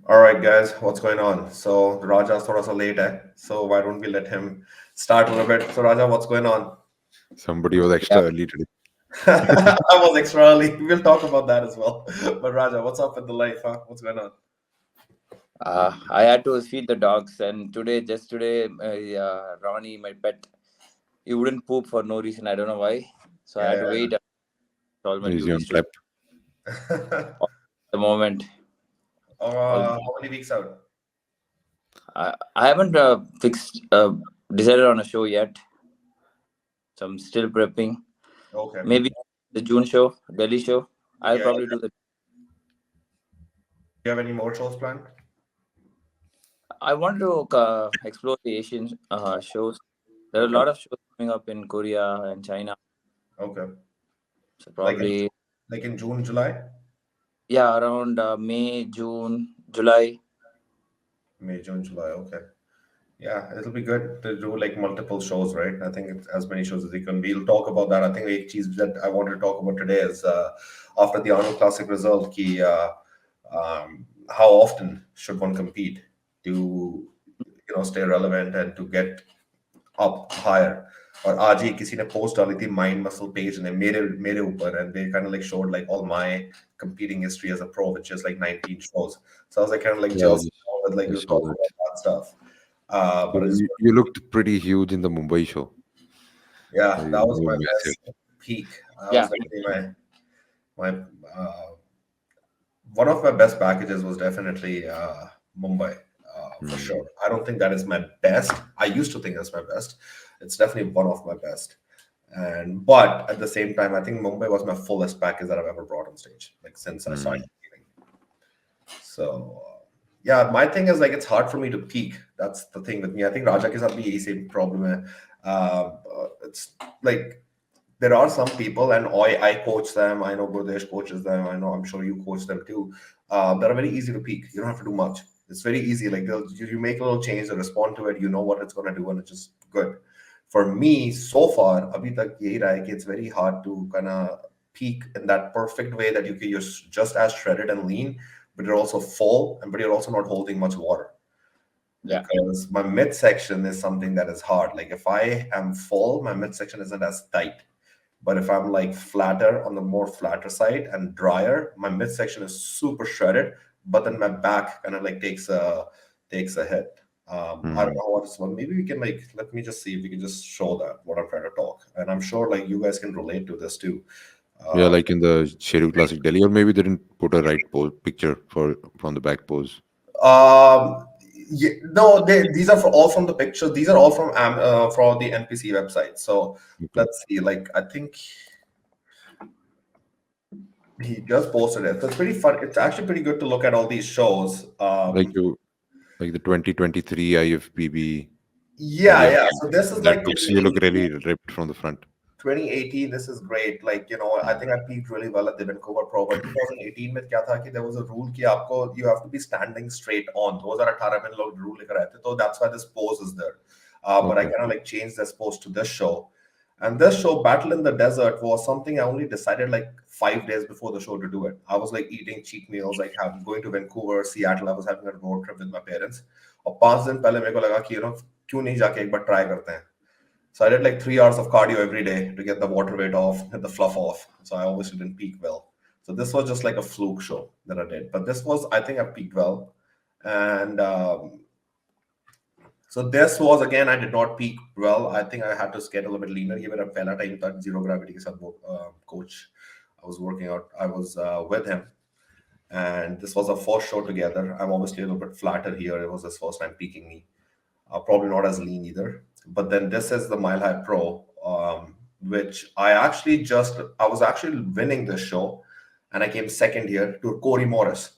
All right, guys, what's going on? So Raja's thoda sa late hai, so why don't we let him start a little bit? So Raja, what's going on? Somebody was Yeah, extra early today. I was extra early. We'll talk about that as well. But Raja, what's up with the life, huh? What's going on? I had to feed the dogs, and just today, Ronnie, my pet, he wouldn't poop for no reason. I don't know why. So I had to Yeah. wait all my Is he on duties to prep? the moment. All, How many weeks out? I haven't decided on a show yet, so I'm still prepping. Okay. Maybe the June show, Delhi show. I'll Yeah. probably do the. Do you have any more shows planned? I want to explore the Asian shows. There are a Okay. lot of shows coming up in Korea and China. Okay. So Like in probably, like in June, July? yeah, around May, June, July. May, June, July. Okay. Yeah, it'll be good to do like multiple shows, right? I think it's as many shows as you can. We'll talk about that. I think the cheese that I wanted to talk about today is after the Arnold Classic result, how often should one compete to stay relevant and to get up higher. और आज ही किसी ने post डाली थी mind muscle page ने मेरे मेरे ऊपर and they kind of like showed like all my competing history as a pro, which is like 19 shows. So I was like kind of like Yeah, jealous with like I you saw talking that. about that stuff. So But I just you looked pretty huge in the Mumbai show. yeah, that was You my missed it. best peak. That was Yeah, definitely my one of my best packages was definitely Mumbai for sure. I don't think that is my best. I used to think that's my best. It's definitely one of my best. And but at the same time, I think Mumbai was my fullest package that I've ever brought on stage, like since I started competing. So yeah, my thing is like it's hard for me to peak. That's the thing with me. I think Raja ke saath bhi yahi same problem hai. It's like there are some people, and I coach them. I know Guradesh coaches them. I know I'm sure you coach them too. That are very easy to peak. You don't have to do much. It's very easy. Like you make a little change, they respond to it. You know what it's going to do, and it's just good. For me, so far, abhi tak yahi raha hai ki it's very hard to kind of peak in that perfect way that you're just as shredded and lean, but you're also full, and but you're also not holding much water yeah, because my midsection is something that is hard. Like if I am full, my midsection isn't as tight. But if I'm like flatter on the more flatter side and drier, my midsection is super shredded, but then my back kind of like takes a hit. I don't know what it's about. Maybe we can like let me just see if we can just show that what I'm trying to talk. And I'm sure like you guys can relate to this too. Yeah, Uh, like in the Sheru Classic Delhi, or maybe they didn't put a right pose picture for from the back pose. um, yeah, no, these are all from the pictures. These are all from the NPC website. So Okay. let's see. Like I think he just posted it. So it's pretty fun. It's actually pretty good to look at all these shows. Like you, like the 2023 IFBB. Yeah, yeah. So this is That like looks you look really ripped from the front. 2018. This is great. Like, I think I peaked really well at the Vancouver Pro. But 2018 में क्या था कि there was a rule कि आपको you have to be standing straight on. 2018 में लोग rule लेकर आए थे. So that's why this pose is there. But I Okay. kind of like changed this pose to this show. And this show, Battle in the Desert, was something I only decided like 5 days before the show to do it. I was like eating cheap meals, like going to Vancouver, Seattle. I was having a road trip with my parents. और 5 दिन पहले मेरे को लगा कि क्यों नहीं जाके एक बार try करते हैं. So I did like 3 hours of cardio every day to get the water weight off, get the fluff off. So I obviously didn't peak well. So this was just like a fluke show that I did. But this was, I think I peaked well. And so this was again, I did not peak well. I think I had to get a little bit leaner. ये मेरा पहला time था zero gravity के साथ coach. I was working out. I was with him, and this was our first show together. I'm obviously a little bit flatter here. It was his first time peaking me. Probably not as lean either. But then this is the Mile High Pro, which I was actually winning this show, and I came second here to Corey Morris.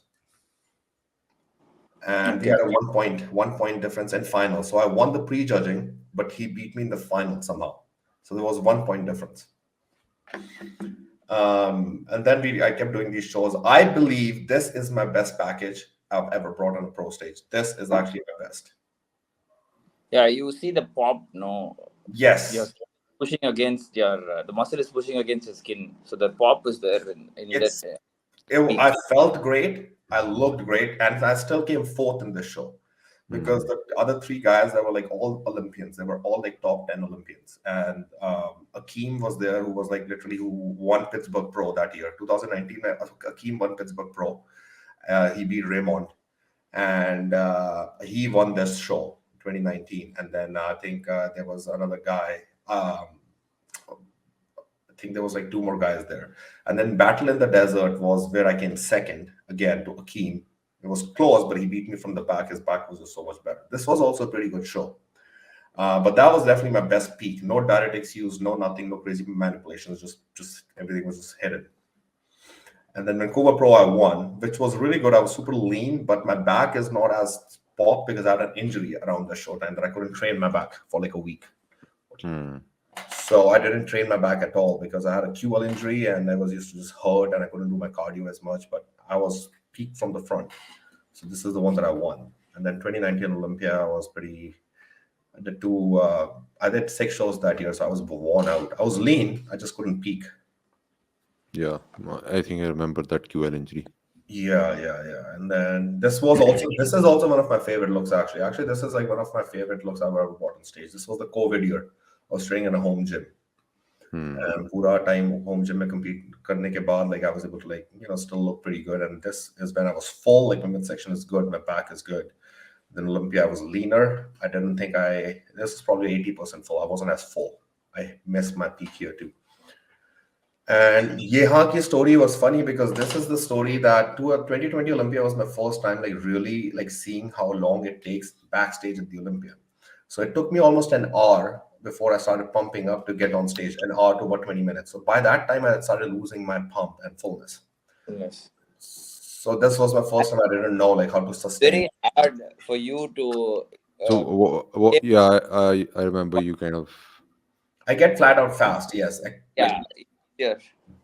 And we okay. had a 1 point difference in final. So I won the pre-judging, but he beat me in the final somehow. So there was 1 point difference. And then I kept doing these shows. I believe this is my best package I've ever brought on a pro stage. This is actually my best. Yeah, you see the pop. No, Yes. you're pushing against your the muscle is pushing against your skin, so the pop is there in that. I felt great. I looked great, and I still came fourth in this show because Hmm. the other three guys, they were like all Olympians. They were all like top 10 Olympians. And Akeem was there, who was like literally who won Pittsburgh Pro that year, 2019. Akeem won Pittsburgh Pro. He beat Raymond, and he won this show 2019. And then I think there was another guy. I think there was like two more guys there. And then Battle in the Desert was where I came second again to Akeem. It was close, but he beat me from the back. His back was just so much better. This was also a pretty good show. But that was definitely my best peak. No diuretics used, no nothing, no crazy manipulations. Just everything was just hidden. And then Vancouver Pro, I won, which was really good. I was super lean, but my back is not as pop because I had an injury around the show time that I couldn't train my back for like a week. Hmm. So I didn't train my back at all because I had a QL injury and I was used to just hurt and I couldn't do my cardio as much. But I was peaked from the front. So this is the one that I won. And then 2019 Olympia was pretty. I did two. I did 6 shows that year, so I was worn out. I was lean. I just couldn't peak. Yeah, I think I remember that QL injury. Yeah. And then this is also one of my favorite looks actually. Actually, this is like one of my favorite looks I've ever bought on stage. This was the COVID year. I was training in a home gym. Hmm. And पूरा time home gym में compete करने के बाद like I was able to like still look pretty good. And this is when I was full, like my midsection is good, my back is good. Then Olympia I was leaner. I didn't think this is probably 80% full. I wasn't as full. I missed my peak here too. And Yeha ki story was funny because this is the story that to a 2020 Olympia was my first time like really like seeing how long it takes backstage at the Olympia. So it took me almost an hour before I started pumping up to get on stage, an hour to about 20 minutes. So by that time I had started losing my pump and fullness. Yes. So this was my first time I didn't know like how to sustain. Very hard for you to So, yeah, yeah, I remember you kind of. I get flat out fast, yes. Like, yeah, easier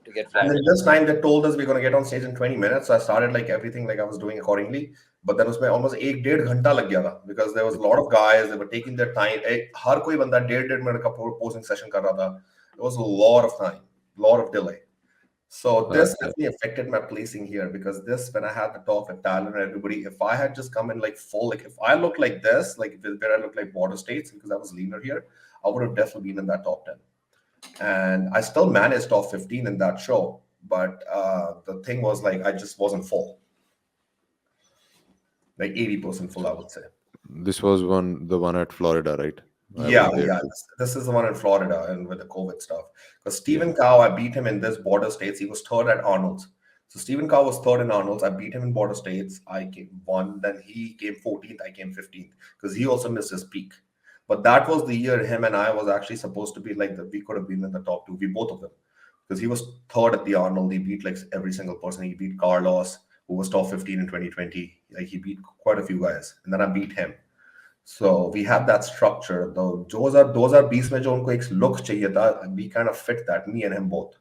to get and flat. then this time they told us we're going to get on stage in 20 minutes. So I started like everything like I was doing accordingly. But then उसमें almost 1.5 घंटा लग गया था because there was a lot of guys, they were taking their time. हर कोई बंदा 1.5 minute का posing session कर रहा था. It was a lot of time, lot of delay. So this Yeah. definitely affected my placing here because this, when I had the talk with Tyler and everybody, if I had just come in like full, like if I looked like this, like where I looked like border states because I was leaner here, I would have definitely been in that top 10. And I still managed top 15 in that show. But the thing was like, I just wasn't full, like 80% full, I would say. This was the one at Florida, right? I Yeah, was there yeah. too. This is the one in Florida and with the COVID stuff. Because Yeah. Stephen Cow, I beat him in this border states. He was third at Arnold's. So Stephen Cow was third in Arnold's. I beat him in border states. I came one. Then he came 14th. I came 15th because he also missed his peak. But that was the year him and I was actually supposed to be like we could have been in the top two. We both of them because he was third at the Arnold. He beat like every single person. He beat Carlos, who was top 15 in 2020. Like he beat quite a few guys, and then I beat him. So we have that structure. Though those are beats में जो उनको एक look चाहिए था. We kind of fit that, me and him both.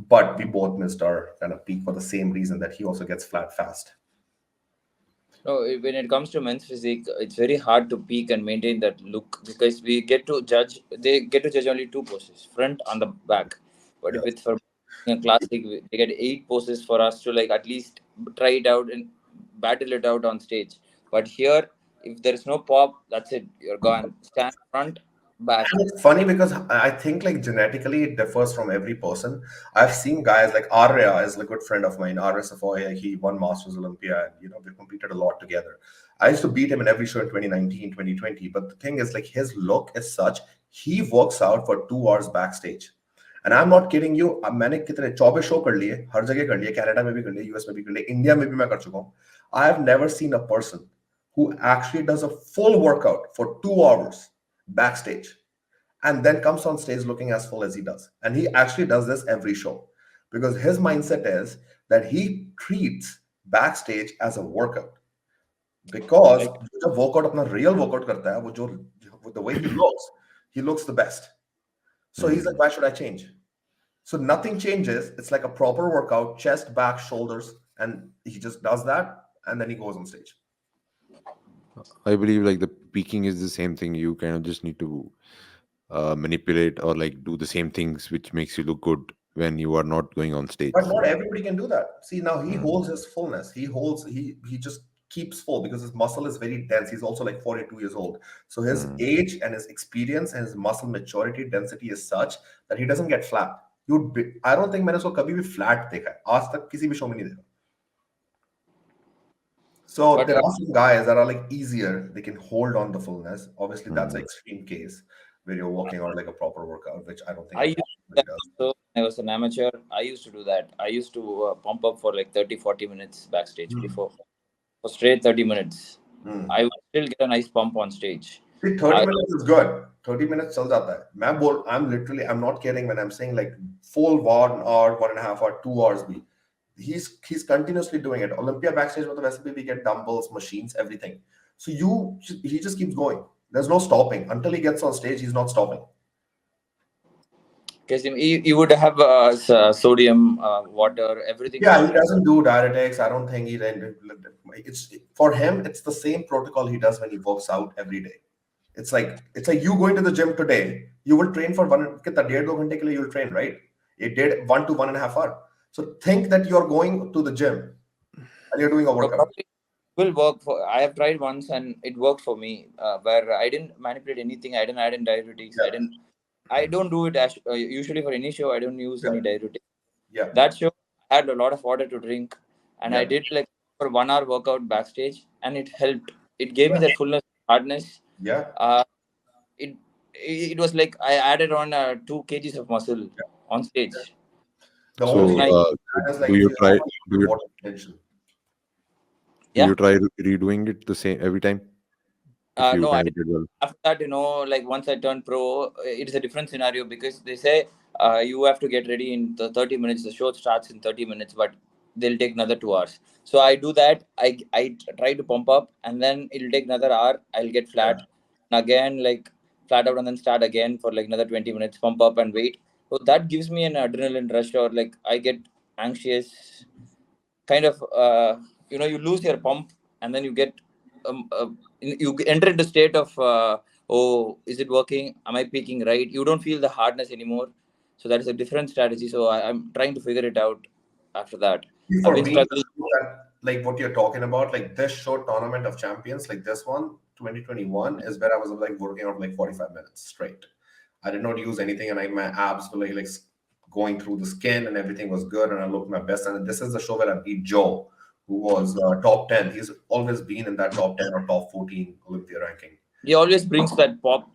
But we both missed our kind of peak for the same reason that he also gets flat fast. No, when it comes to men's physique, it's very hard to peak and maintain that look because we get to judge. They get to judge only two poses, front and the back. But if Yes. it's for a classic, they get 8 poses for us to like at least try it out and battle it out on stage. But here, if there is no pop, that's it. You're gone. Stand front, back. And it's funny because I think like genetically it differs from every person. I've seen guys like Arya is a good friend of mine. Arya Safoy, like, he won Masters Olympia and we competed a lot together. I used to beat him in every show in 2019, 2020. But the thing is like his look is such, he works out for 2 hours backstage. And I'm not kidding you. मैंने कितने 24 show कर लिए, हर जगह कर लिए, Canada में भी कर लिए, यूएस में भी कर लिए, इंडिया में भी मैं कर चुका हूँ. I have never seen a person who actually does a full workout for 2 hours backstage and then comes on stage looking as full as he does. And he actually does this every show because his mindset is that he treats backstage as a workout. Because Like, जब workout अपना real workout करता है, the way he looks the best. So he's like, why should I change? So nothing changes. It's like a proper workout, chest, back, shoulders, and he just does that, and then he goes on stage. I believe like the peaking is the same thing. You kind of just need to manipulate or like do the same things which makes you look good when you are not going on stage. But not everybody can do that. See, now he Mm. holds his fullness. He just keeps full because his muscle is very dense. He's also like 42 years old. So his age and his experience and his muscle maturity density is such that he doesn't get flat. I don't think मैंने उसको कभी भी flat देखा है. आज तक किसी भी show में नहीं देखा. So But there are some guys that are like easier. They can hold on the fullness. Obviously, that's an extreme case where you're working on like a proper workout, which I don't think I used to do anybody that does. also when I was an amateur. I used to do that. I used to pump up for like 30-40 minutes backstage before. For straight 30 minutes. I would still get a nice pump on stage. See, 30 I- minutes is good. 30 minutes चल जाता है. I'm not kidding when I'm saying like full 1 hour, 1.5 hour, 2 hours be. He's continuously doing it. Olympia backstage with the recipe, we get dumbbells, machines, everything. So he just keeps going. There's no stopping. Until he gets on stage, he's not stopping. Because you would have sodium, water, everything. Yeah, he doesn't do diuretics. I don't think it's for him, it's the same protocol he does when he works out every day. It's like you going to the gym today, you will train for 1.5 घंटे के लिए you'll train, right? It did 1 to 1.5 hour. So think that you're going to the gym and you're doing a workout. Probably will work for. I have tried once and it worked for me. Where I didn't manipulate anything. I didn't add in diuretics. Yeah. I don't do it as usually for any show. I don't use any diuretics. Yeah. That show I had a lot of water to drink, and I Yeah. did like for 1 hour workout backstage, and it helped. It gave me that fullness, hardness. Yeah. It was like I added on 2 kgs of muscle on stage. The So, only thing is like do you if try? have Do you water retention. do you try redoing it the same every time? If you No, I kind of didn't. did well. After that, like once I turned pro, it is a different scenario because they say you have to get ready in the 30 minutes. The show starts in 30 minutes, but they'll take another 2 hours. So I do that. I try to pump up, and then it'll take another hour. I'll get flat, and again like flat out, and then start again for like another 20 minutes. Pump up and wait. So that gives me an adrenaline rush, or like I get anxious. Kind of, you lose your pump, and then you get you enter into state of oh, is it working, am I peaking right? You don't feel the hardness anymore. So that is a different strategy. So I'm trying to figure it out after that. See, I've for been me, struggling. like what you're talking about, like this show Tournament of Champions, like this one, 2021, is where I was like working out like 45 minutes straight. I did not use anything, and my abs were like going through the skin, and everything was good, and I looked my best. And this is the show where I beat Joe, who was top 10. He's always been in that top 10 or top 14 Olympia ranking. He always brings that pop.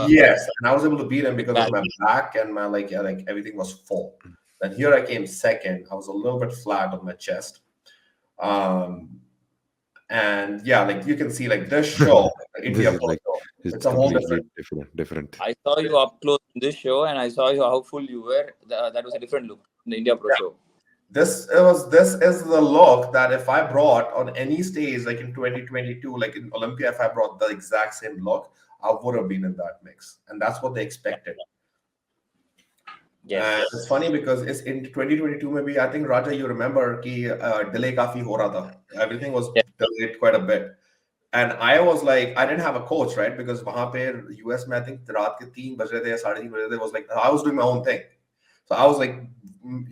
Yes, and I was able to beat him because of back. my back and my like everything was full. Then here I came second. I was a little bit flat on my chest. And yeah, like you can see like this show, India This is Pro like Show, it's it's a whole completely different. different. I saw you up close in this show, and I saw you how full you were. That was a different look in the India Pro show. This is the look that if I brought on any stage like in 2022, like in Olympia, if I brought the exact same look, I would have been in that mix. And that's what they expected. Yes. And it's funny because it's in 2022, maybe I think Raja, you remember कि delay काफी हो रहा था. Everything was delayed quite a bit. And I was like, I didn't have a coach, right? Because वहाँ पे US में I think रात के 3 बज रहे थे या 3:30 बज रहे थे. Was like I was doing my own thing. So I was like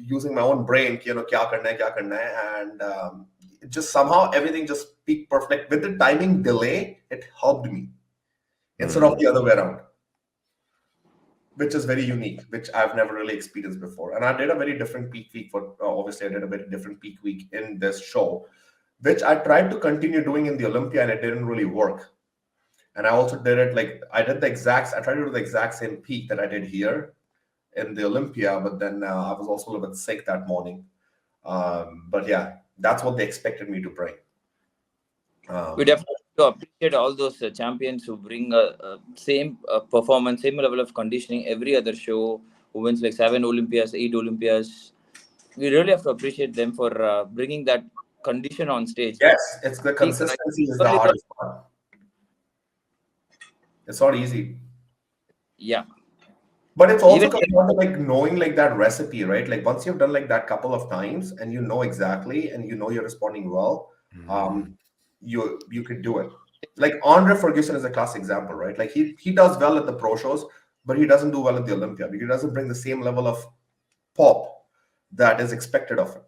using my own brain, क्या करना है, and just somehow everything just peaked perfect. With the timing delay, it helped me instead of the other way around, which is very unique, which I've never really experienced before. And I did a very different peak week for, obviously I did a very different peak week in this show, which I tried to continue doing in the Olympia, and it didn't really work. And I also did it like, I tried to do the exact same peak that I did here in the Olympia, but then I was also a little bit sick that morning. But yeah, that's what they expected me to bring. We definitely appreciate all those champions who bring same performance, same level of conditioning every other show, who wins like 7 Olympias, 8 Olympias. We really have to appreciate them for bringing that condition on stage. Yes, it's the consistency is the hardest part. It's not easy. Yeah. But it's also comes down to like knowing like that recipe, right? Like once you've done like that couple of times and you know exactly and you know you're responding well, you could do it. Like Andre Ferguson is a classic example, right? Like he does well at the pro shows, but he doesn't do well at the Olympia because he doesn't bring the same level of pop that is expected of him.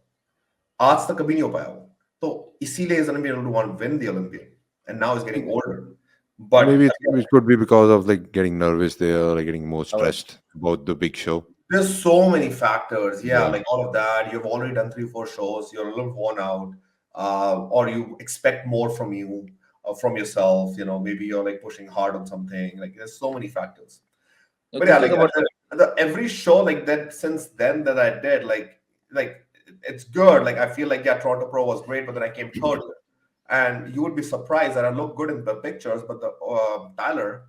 आज तक कभी नहीं हो पाया वो. तो इसीलिए he's going to be able to win the Olympiad, and now he's getting older. But Maybe again, it could be because of like getting nervous there, like getting more stressed about the big show. there's so many factors. Yeah, Yeah. like all of that. You've already done 3-4 shows. You're a little worn out, or you expect more from you, from yourself. You know, maybe you're like pushing hard on something. Like there's so many factors. But yeah, Thinking like about every show like that since then that I did, like it's good. Like I feel like yeah, Toronto Pro was great, but then I came third. And you would be surprised that I look good in the pictures, but the Tyler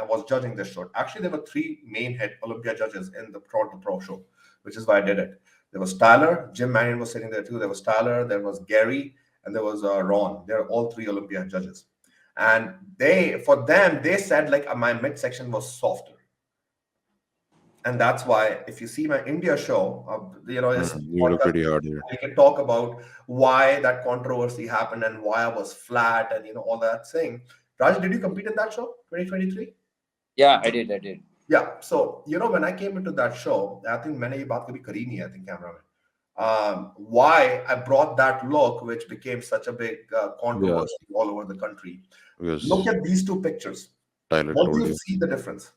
was judging this show. Actually, there were 3 main head Olympia judges in the Toronto Pro show, which is why I did it. There was Tyler, Jim Mannion was sitting there too. There was Tyler, there was Gary, and there was Ron. They're all 3 Olympia judges. And they said like my midsection was softer. And that's why if you see my India show, it's You look pretty hard here. we can talk about why that controversy happened and why I was flat and all that thing. Raj, did you compete in that show 2023? Yeah, I did. Yeah. So when I came into that show, I think मैंने ये बात कभी करी नहीं है, I think camera में. Why I brought that look, which became such a big controversy all over the country. Because Look at these 2 pictures. Tyler What do told you you. see the difference?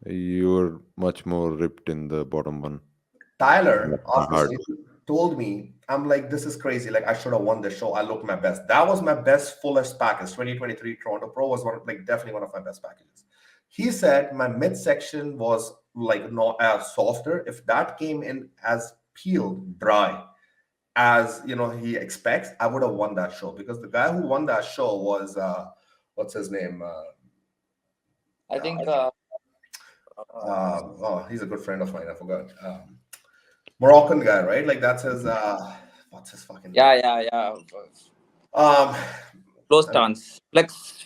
You're much more ripped in the bottom one. Tyler, Hard. after told me, I'm like, this is crazy. Like, I should have won this show. I looked my best. That was my best, fullest package. 2023 Toronto Pro was definitely one of my best packages. He said my midsection was like not as softer. If that came in as peeled, dry, as he expects, I would have won that show, because the guy who won that show was what's his name? I think He's a good friend of mine. I forgot. Moroccan guy, right? Like that's his. What's his fucking name? yeah. Close stance, flex.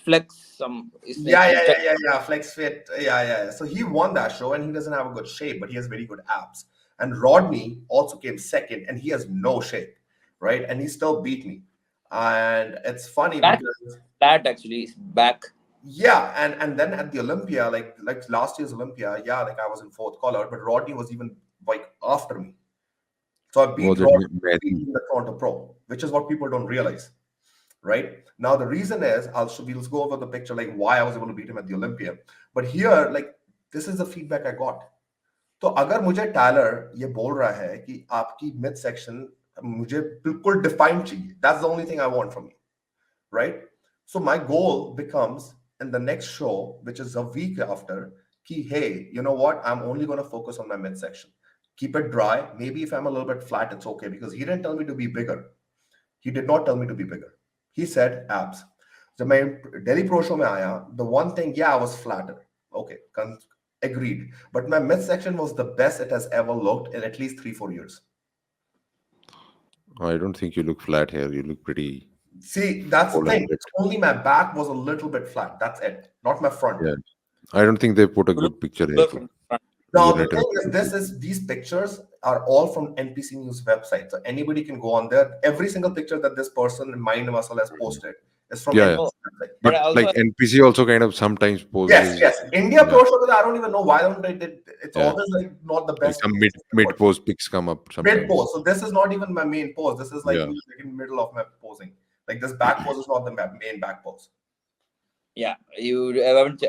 Yeah. Flex fit. Yeah. So he won that show, and he doesn't have a good shape, but he has very good abs. And Rodney also came second, and he has no shape, right? And he still beat me. And it's funny because that actually is back. Yeah, and then at the Olympia, like last year's Olympia, yeah, like I was in 4th color, but Rodney was even like after me. So I beat Rodney in the Toronto Pro, which is what people don't realize, right? Now the reason is we'll go over the picture like why I was able to beat him at the Olympia. But here, like this is the feedback I got. तो अगर मुझे Tyler ये बोल रहा है कि आपकी mid section मुझे बिल्कुल डिफाइंड चाहिए, that's the only thing I want from you, right? So my goal becomes in the next show, which is a week after, ki, hey, you know what? I'm only going to focus on my midsection. Keep it dry. Maybe if I'm a little bit flat, it's okay, because he didn't tell me to be bigger. He did not tell me to be bigger. He said abs. So my Delhi Pro show mein aaya, the one thing, yeah, I was flatter. Okay, agreed. But my midsection was the best it has ever looked in at least 3-4 years. I don't think you look flat here. You look pretty. See, that's the thing. It's only my back was a little bit flat. That's it. Not my front. Yeah. I don't think they put a good picture here. Now, the thing is, these pictures are all from NPC News website. So anybody can go on there. Every single picture that this person in Mind Muscle has posted is from NPC website. But also, like NPC also kind of sometimes poses. Yes. India Pro Show, I don't even know why don't they. It's always like not the best. Like some mid pose pics come up sometimes. Mid pose. So this is not even my main pose. This is like in the middle of my posing. Like this back pose is not the main back pose. Yeah, you haven't.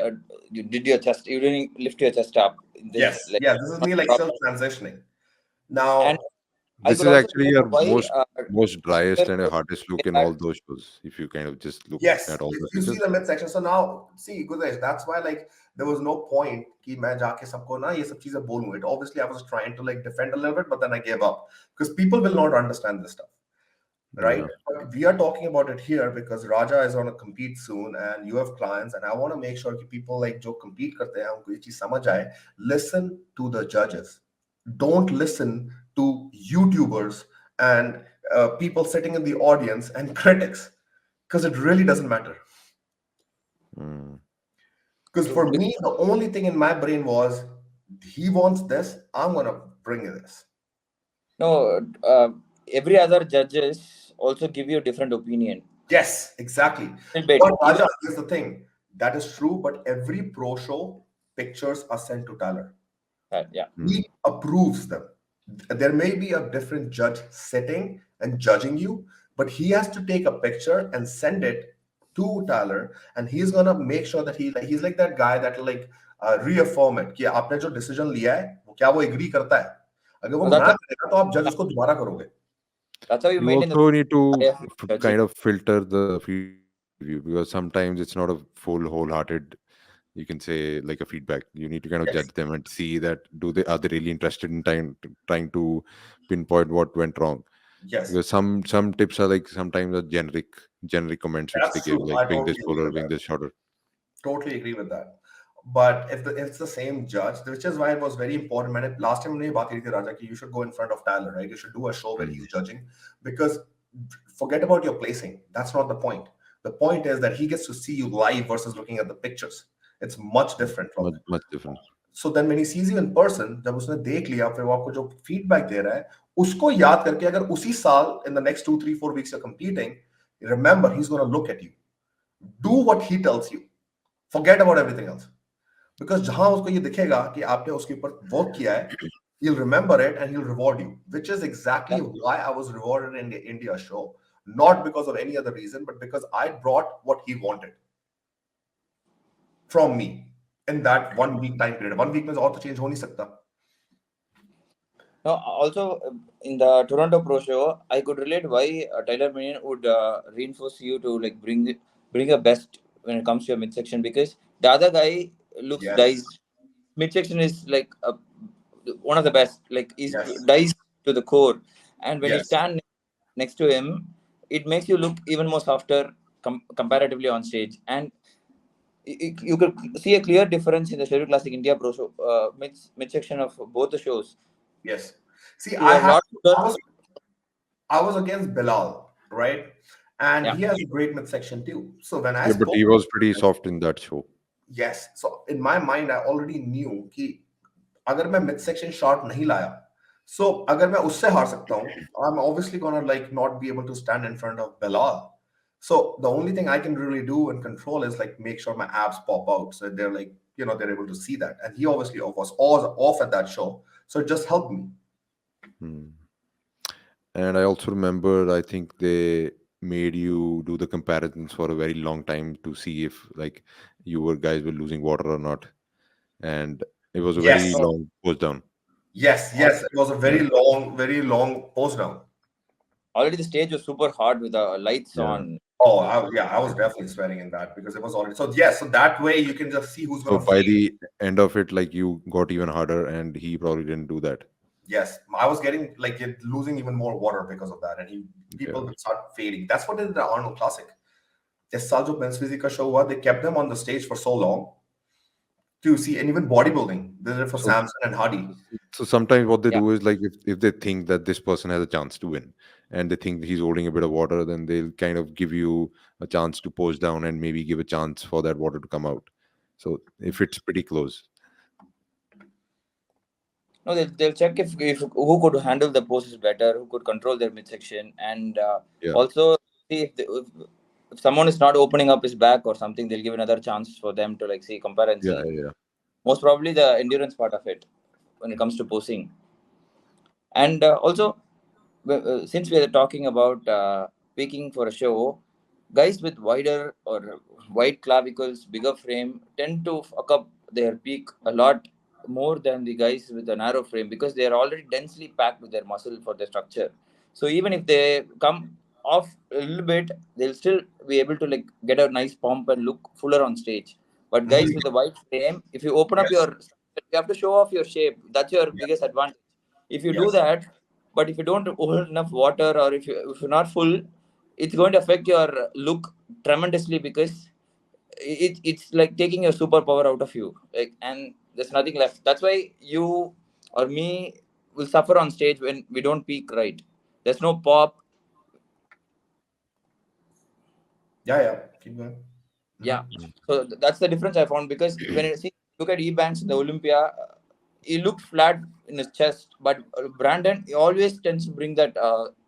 You did your chest. You didn't lift your chest up. Yes. This is me like still transitioning. Now, and this is actually your most driest and hardest look in all those shows. If you kind of just look at all the you see the midsection. So now, see, Guradesh, that's why like there was no point कि मैं जाके सबको ना ये सब चीजें बोलूं. It obviously I was trying to like defend a little bit, but then I gave up because people will not understand this stuff. Right? But we are talking about it here because Raja is going to compete soon and you have clients, and I want to make sure that people like जो compete करते हैं उनको ये चीज समझ आए. Listen to the judges. Don't listen to YouTubers and people sitting in the audience and critics, because it really doesn't matter. Because for me, the only thing in my brain was, he wants this, I'm going to bring this. No, every other judges also give you a different opinion. Yes, exactly. But Raja, here's the thing. That is true, but every pro show, pictures are sent to Tyler. He approves them. There may be a different judge sitting and judging you, but he has to take a picture and send it to Tyler, and he's gonna make sure that he's like that guy that will like reaffirm it कि आपने जो decision लिया है वो क्या वो agree करता है. अगर वो ना करेगा तो आप जज उसको दोबारा करोगे. That's how you maintain also need to the kind of filter the feedback, because sometimes it's not a wholehearted, you can say, like a feedback. You need to kind of judge them and see that are they really interested in trying to pinpoint what went wrong. Yes. Because some tips are like sometimes are generic comments which they give, like being this fuller, being this shorter. Totally agree with that. But if it's the same judge, which is why it was very important. Last time we talked about Raja, you should go in front of Tyler, right? You should do a show where he's judging, because forget about your placing. That's not the point. The point is that he gets to see you live versus looking at the pictures. It's much different from that. Much different. So then when he sees you in person, जब उसने देख लिया, फिर वो आपको जो feedback दे रहा है, उसको याद करके अगर उसी साल in the next 2, 3, 4 weeks you're competing, remember he's going to look at you. Do what he tells you. Forget about everything else. Because जहां उसको ये दिखेगा कि आपने उसके ऊपर work किया है, he'll remember it and he'll reward you, which is exactly why I was rewarded in the India show. Not because of any other reason, but because I brought what he wanted from me in that 1 week time period. 1 week में और तो change हो नहीं सकता. No, also in the Toronto Pro Show, I could relate why Tyler Minion would reinforce you to like bring a best when it comes to your midsection, because the other guy looks diced. Midsection is like one of the best. Like he's diced to the core, and when you stand next to him, it makes you look even more softer comparatively on stage, and you could see a clear difference in the Schedule Classic India Pro Show midsection of both the shows. Yes. See, I was against Bilal, right? And he has a great midsection too. So when I but he was pretty soft in that show. Yes. So in my mind, I already knew कि अगर मैं midsection shot नहीं लाया, so अगर मैं उससे हार सकता हूँ, I'm obviously gonna like not be able to stand in front of Bilal. So the only thing I can really do and control is like make sure my abs pop out, so they're like, you know, they're able to see that. And he obviously was off at that show, so it just helped me. And I also remember, I think they made you do the comparisons for a very long time to see if like guys were losing water or not, and it was a very long post down. Yes, it was a very long post down. Already the stage was super hot with the lights on. Oh, I was definitely sweating in that because it was already so that way you can just see who's going to. So by the end of it, like you got even harder, and he probably didn't do that. Yes, I was getting like losing even more water because of that, and people would start fading. That's what they did the Arnold Classic. This साल जो men's physique show हुआ, they kept them on the stage for so long to see, and even bodybuilding, they did it for Samson and Hardy. So sometimes what they do is like if they think that this person has a chance to win, and they think he's holding a bit of water, then they'll kind of give you a chance to post down and maybe give a chance for that water to come out. So if it's pretty close. No, they'll check if who could handle the poses better, who could control their midsection, and also see if someone is not opening up his back or something, they'll give another chance for them to like see, compare and see. Yeah. Most probably the endurance part of it when it comes to posing. And also, since we are talking about peaking for a show, guys with wider or wide clavicles, bigger frame tend to fuck up their peak a lot more than the guys with a narrow frame, because they are already densely packed with their muscle for their structure. So even if they come off a little bit, they'll still be able to like get a nice pump and look fuller on stage. But guys with a wide frame, if you open up you have to show off your shape. That's your biggest advantage. If you do that, but if you don't hold enough water, or if you're not full, it's going to affect your look tremendously, because it's like taking your superpower out of you, like, and there's nothing left. That's why you or me will suffer on stage when we don't peak right. There's no pop. Keep going. So that's the difference I found, because when you look at Ebanks in the Olympia, he looked flat in his chest, but Brandon, he always tends to bring that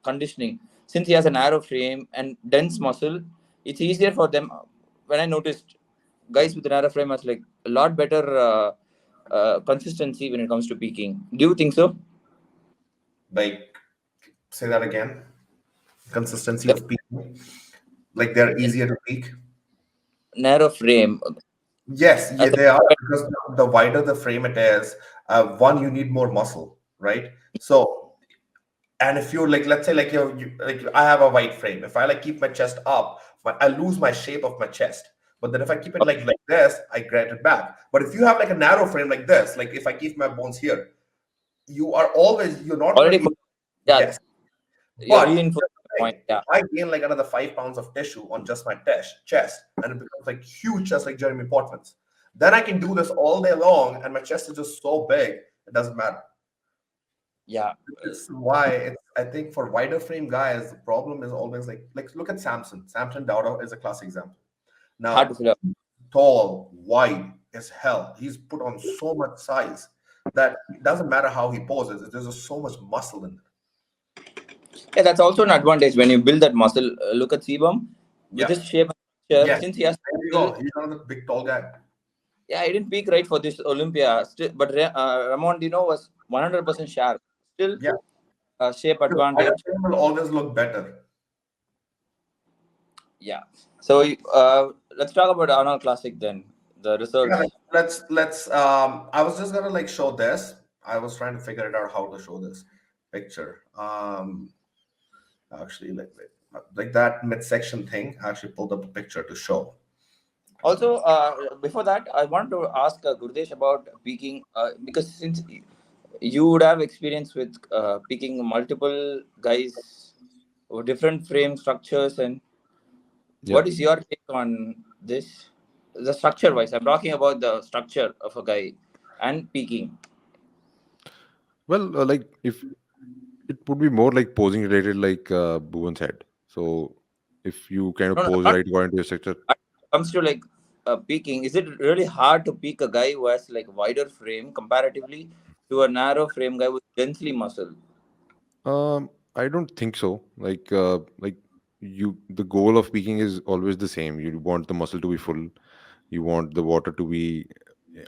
conditioning. Since he has a narrow frame and dense muscle, it's easier for them. When I noticed guys with a narrow frame has like a lot better consistency when it comes to peaking. Do you think so? Like, say that again. Consistency The of people. Like they're easier to peak. narrow frame. Yes, yeah, As they are, because the wider the frame it is, one, you need more muscle, right? So, and if you're like, let's say, like like I have a wide frame. If I like keep my chest up, I lose my shape of my chest. But then if I keep it like this, I get it back. But if you have like a narrow frame like this, like if I keep my bones here, you're not going to already be. put, yeah, Yes, you're but reinforcing the point. thing, if Yeah, I gain like another 5 pounds of tissue on just my chest, and it becomes like huge chest like Jeremy Portman's, then I can do this all day long, and my chest is just so big, it doesn't matter. yeah. It's why I think for wider frame guys, the problem is always like look at Samson. Samson Dowda is a classic example. Hard to Now, fill up. tall, wide as hell. He's put on so much size that it doesn't matter how he poses. There's just so much muscle in it. Yeah, that's also an advantage when you build that muscle. Look at Sebum with Yeah. his shape and structure. Yes. Since he has There you muscle, go. He's another big tall guy. yeah, he didn't peak right for this Olympia. Still, but Ramon Dino was 100% sharp. Still, Yeah. shape The wider advantage. frame will always look better. Yeah. So let's talk about Arnold Classic then. The Yeah, results. let's I was just gonna like show this. I was trying to figure it out how to show this picture. Actually like that midsection thing, I actually pulled up a picture to show. Also, before that, I want to ask Guradesh about peaking because since you would have experience with peaking multiple guys with different frame structures, and Yeah. what is your take on this? The structure wise, I'm talking about the structure of a guy and peaking. Well, like if it would be more like posing related, like Bhuwan said. So if you kind No, of no, pose not right according to your structure, when it comes to like peaking. Is it really hard to peak a guy who has like wider frame comparatively to a narrow frame guy with densely muscle? I don't think so. Like you, the goal of peaking is always the same. You want the muscle to be full. You want the water to be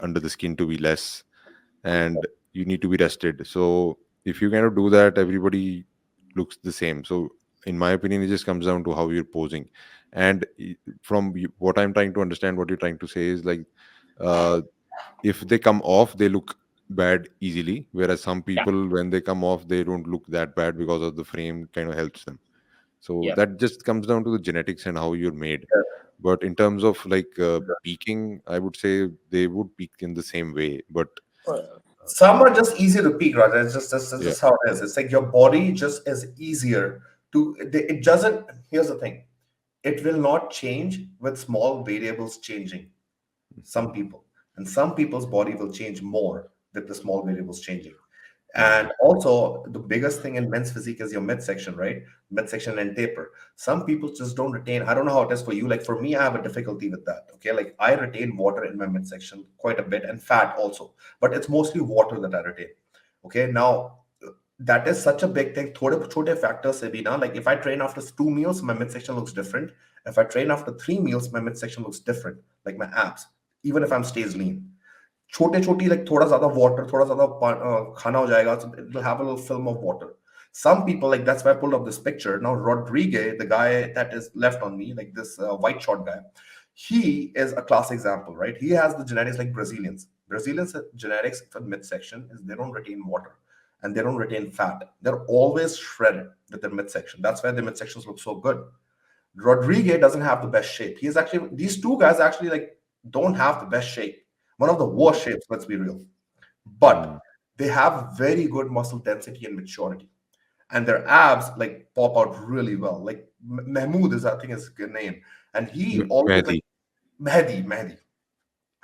under the skin to be less, and you need to be rested. So if you kind of do that, everybody looks the same. So in my opinion, it just comes down to how you're posing. And from what I'm trying to understand, what you're trying to say is like, uh, if they come off, they look bad easily. Whereas some Yeah. people, when they come off, they don't look that bad because of the frame kind of helps them. So Yeah. that just comes down to the genetics and how you're made. But in terms of like peaking, I would say they would peak in the same way. But Some are just easier to peak, right? It's just that's yeah, just how it is. It's like your body just is easier to. It doesn't. Here's the thing: it will not change with small variables changing. Some people, and some people's body will change more with the small variables changing. And also, the biggest thing in men's physique is your midsection, right? Midsection and taper. Some people just don't retain. I don't know how it is for you. Like for me, I have a difficulty with that. Okay, like I retain water in my midsection quite a bit, and fat also, but it's mostly water that I retain. Okay, now that is such a big thing. थोड़े छोटे factors से भी ना, like if I train after 2 meals, my midsection looks different. If I train after 3 meals, my midsection looks different, like my abs, even if I'm stays lean. छोटे छोटी like थोड़ा ज्यादा water, थोड़ा ज्यादा खाना हो जाएगा, so it will have a little film of water. Some people, like that's why I pulled up this picture. Now Rodriguez, the guy that is left on me, like this white short guy, he is a class example, right? He has the genetics like Brazilians. Brazilians genetics for midsection is they don't retain water and they don't retain fat. They're always shredded with their midsection. That's why their midsections look so good. Rodriguez doesn't have the best shape. He's actually, these two guys actually like don't have the best shape. One of the worst shapes, let's be real. But they have very good muscle density and maturity. And their abs like pop out really well. Like Mahmoud is, I think, his good name. And he always like Mehdi. Mehdi.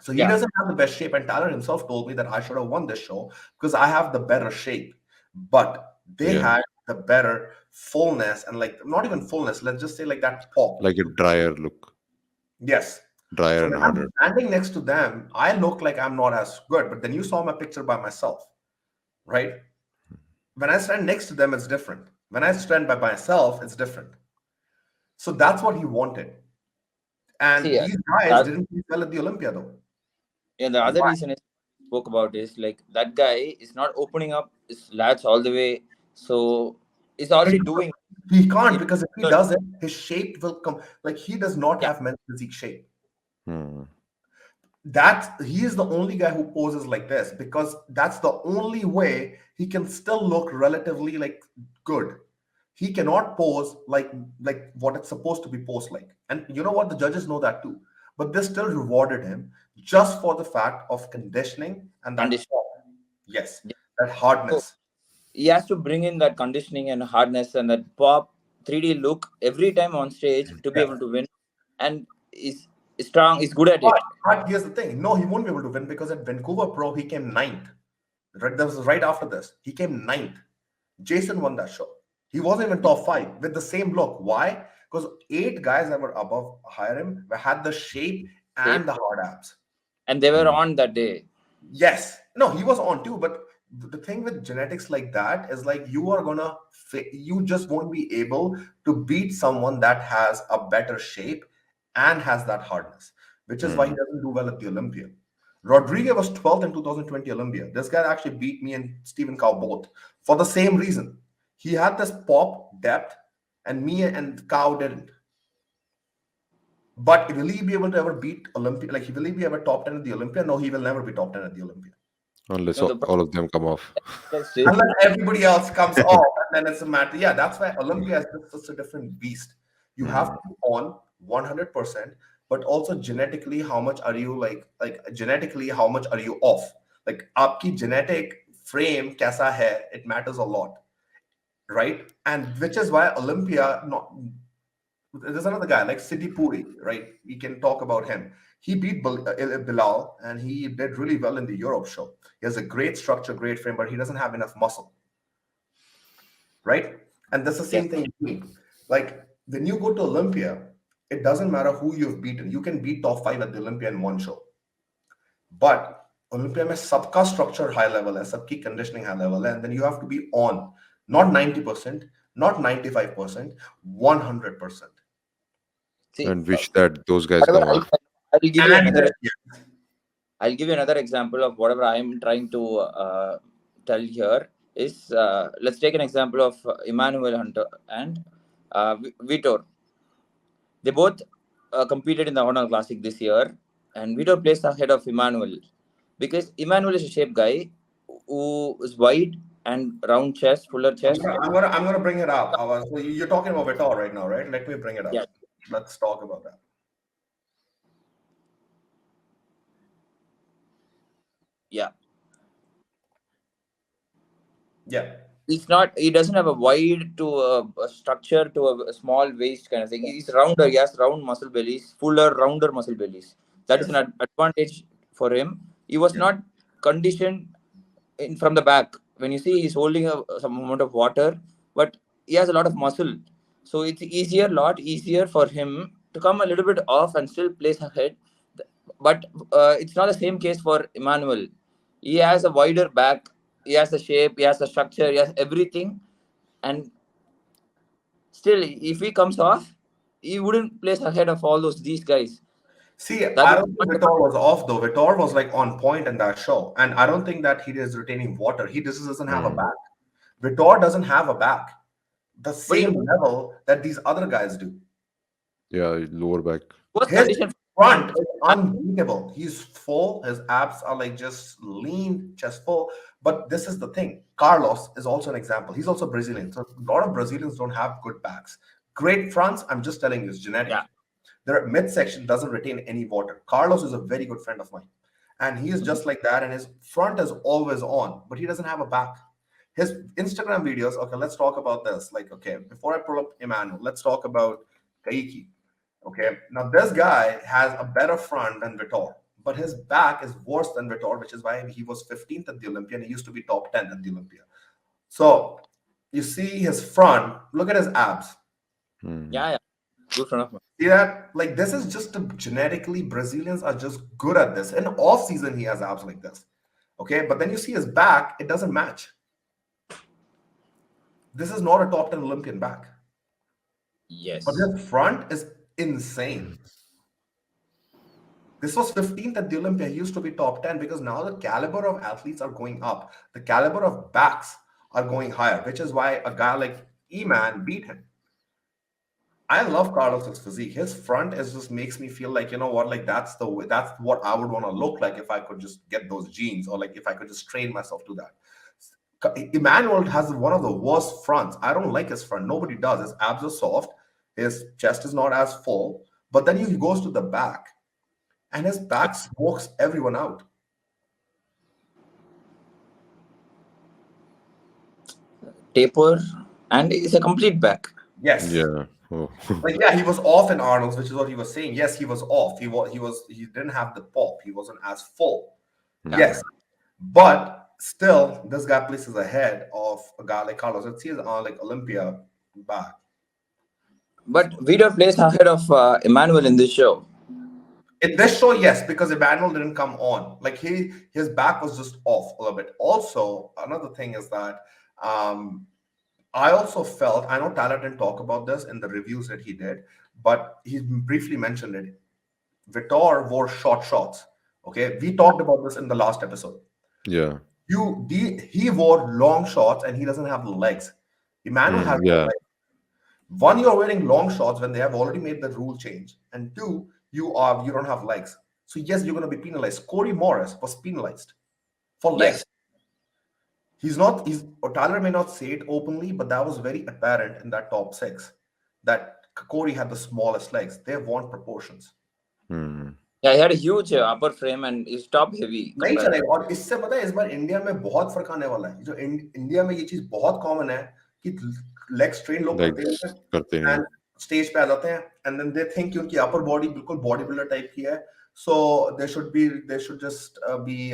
So he Yeah. doesn't have the best shape. And Tyler himself told me that I should have won this show because I have the better shape. But they Yeah. had the better fullness and like not even fullness, let's just say like that pop. Like a drier look, Yes. drier So and when I'm harder. standing next to them, I look like I'm not as good. But then you saw my picture by myself, right? When I stand next to them, it's different. When I stand by myself, it's different. So that's what he wanted. See, And these guys that, didn't do well at the Olympia, though. yeah, the other Why? reason is spoke about is like that guy is not opening up his lats all the way. So he's already doing. He can't, It, because if he does it, his shape will come. Like, he does not yeah, have men's physique shape. Hmm. He is the only guy who poses like this, because that's the only way he can still look relatively like good. He cannot pose like what it's supposed to be posed like. And you know what? The judges know that too. But they still rewarded him just for the fact of conditioning and that condition. pop. Yes, Yeah. that So hardness. he has to bring in that conditioning and hardness and that pop 3D look every time on stage to be Yes. able to win. And is strong, is good at But, it. but here's the thing. No, he won't be able to win, because at Vancouver Pro, he came ninth. Right, that was right after this. He came ninth. Jason won that show. He wasn't even top five with the same look. Why? Because 8 guys that were above higher him had the shape and Shape. the hard abs. And they were Hmm. on that day. Yes. No, he was on too. But the thing with genetics like that is, like, you are gonna you just won't be able to beat someone that has a better shape and has that hardness, which is why he Hmm. doesn't do well at the Olympia. Rodriguez was 12th in 2020 Olympia. This guy actually beat me and Stephen Cow both for the same reason. He had this pop depth, and me and Cow didn't. But will he be able to ever beat Olympia? Like, will he be ever top 10 at the Olympia? No, he will never be top 10 at the Olympia. Unless No, the all of them come off. problem is Unless everybody else comes off, and then it's a matter. Yeah, that's why Olympia is just such a different beast. You have Hmm. to be on 100%, but also genetically, how much are you like genetically, how much are you off? Like, आपकी genetic frame कैसा है? It matters a lot, right? And which is why Olympia, not there's another guy like Siddhi Puri, right? We can talk about him. He beat Bilal, and he did really well in the Europe show. He has a great structure, great frame, but he doesn't have enough muscle, right? And that's the yes. same thing with me. Like, when you go to Olympia, it doesn't matter who you've beaten. You can beat top five at the Olympia in one show. But Olympia में सबका structure high level है, सबकी conditioning high level है, and then you have to be on, not 90%, not 95%, 100%. See, And wish that those guys whatever come off. I'll give you And another. yeah, I'll give you another example of whatever I am trying to tell here is let's take an example of Emmanuel Hunter and Vitor. They both competed in the Arnold Classic this year, and Vitor placed ahead of Emmanuel because Emmanuel is a shape guy who is wide and round chest, fuller chest. I'm gonna bring it up. So you're talking about Vitor right now, right? Let me bring it up. Yeah, Let's talk about that. yeah. Yeah. He doesn't have a wide to a structure to a small waist kind of thing. He's rounder. He has round muscle bellies, fuller, rounder muscle bellies. That is an Yes. advantage for him. He was Yeah. not conditioned in from the back. When you see he's holding some amount of water, but he has a lot of muscle. So it's lot easier for him to come a little bit off and still place ahead. But it's not the same case for Emmanuel. He has a wider back. He has the shape. He has the structure. He has everything. And still, if he comes off, he wouldn't place ahead of all these guys. See, That I is don't think Vitor was off though. Vitor was like on point in that show, and I don't think that he is retaining water. He just doesn't have a Hmm. back. Vitor doesn't have a back, the but he same level that these other guys do. Yeah, lower back. was His conditioned front front. is unbeatable. He's full. His abs are like just lean, chest full. But this is the thing. Carlos is also an example. He's also Brazilian. So a lot of Brazilians don't have good backs. Great fronts, I'm just telling you, it's genetic. Yeah. Their midsection doesn't retain any water. Carlos is a very good friend of mine. And he is just like that. And his front is always on, but he doesn't have a back. His Instagram videos, okay, let's talk about this. Like, okay, before I pull up Emmanuel, let's talk about Kaiki. Okay, now this guy has a better front than Vitor, but his back is worse than Vitor, which is why he was 15th at the Olympia and he used to be top 10 at the Olympia. So you see his front, look at his abs. Hmm. Yeah. Good front of mind. See that? Like, this is just genetically, Brazilians are just good at this. In off season, he has abs like this. Okay, but then you see his back, it doesn't match. This is not a top 10 Olympian back. Yes. But his front is insane. This was 15th at the Olympia. He used to be top 10 because now the caliber of athletes are going up. The caliber of backs are going higher, which is why a guy like E-Man beat him. I love Carlos's physique. His front is just makes me feel like, you know what, like that's the way, that's what I would want to look like if I could just get those genes, or like if I could just train myself to that. Emmanuel has one of the worst fronts. I don't like his front. Nobody does. His abs are soft. His chest is not as full. But then he goes to the back, and his back smokes everyone out. Taper, and it's a complete back. Yes. Yeah. Oh. Like, yeah, he was off in Arnold's, which is what he was saying. Yes, he was off. He didn't have the pop. He wasn't as full. Yes. But still, this guy places ahead of a guy like Carlos. Let's see his like Olympia back. But Vito plays ahead of Emmanuel in this show. In this show, yes, because Emmanuel didn't come on. Like his back was just off a little bit. Also, another thing is that I also felt, I know Tyler didn't talk about this in the reviews that he did, but he briefly mentioned it. Vitor wore short shorts. Okay, we talked about this in the last episode. Yeah. He wore long shorts and he doesn't have the legs. Emmanuel has the Yeah. legs. One, you're wearing long shorts when they have already made the rule change, and two, you don't have legs. So yes, you're going to be penalized. Corey Morris was penalized for legs. Yes. Tyler may not say it openly, but that was very apparent in that top 6 that Corey had the smallest legs. They want proportions. Yeah, he had a huge upper frame and his top heavy. नहीं चलेगा, और इससे पता है इस बार India में बहुत फर्क आने वाला है. जो इंडिया में ये चीज बहुत कॉमन है कि लेग स्ट्रेन लोग करते हैं and स्टेज पे आ जाते हैं and then they think कि उनकी अपर बॉडी बिल्कुल बॉडी बिल्डर टाइप की है, so they should just be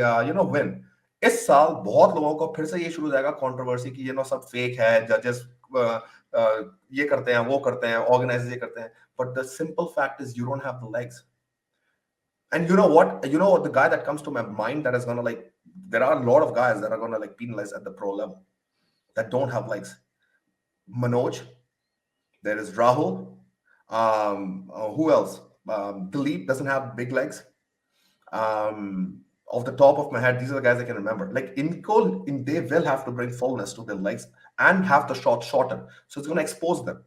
win. इस साल बहुत लोगों को फिर से ये शुरू हो जाएगा कंट्रोवर्सी कि सब फेक है, जजेस ये करते हैं, वो करते हैं, ऑर्गेनाइजर्स ये करते हैं, but the simple fact is you don't have the legs. And you know what? The guy that comes to my mind that is gonna there are a lot of guys that are gonna penalize at the pro level that don't have legs. Manoj, there is Rahul. Who else? Dilip doesn't have big legs. Off the top of my head, these are the guys I can remember. Like they will have to bring fullness to their legs and have the shot shorter, so it's gonna expose them.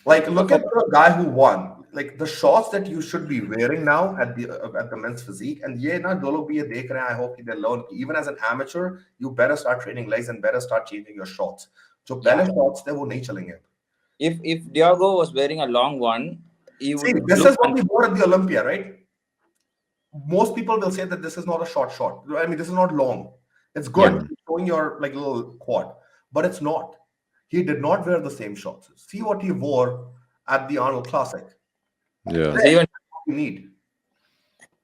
Like, look at the guy who won. Like the shorts that you should be wearing now at the men's physique, and I hope they learn. Even as an amateur, you better start training legs and better start changing your shorts. So shorts they wo nahi chalenge. If Diego was wearing a long one, he would. See, this is what we wore at the Olympia, right? Most people will say that this is not a short short. I mean, this is not long. It's good. Yeah. It's showing your little quad, but it's not. He did not wear the same shorts. See what he wore at the Arnold Classic. Yeah. So even you need.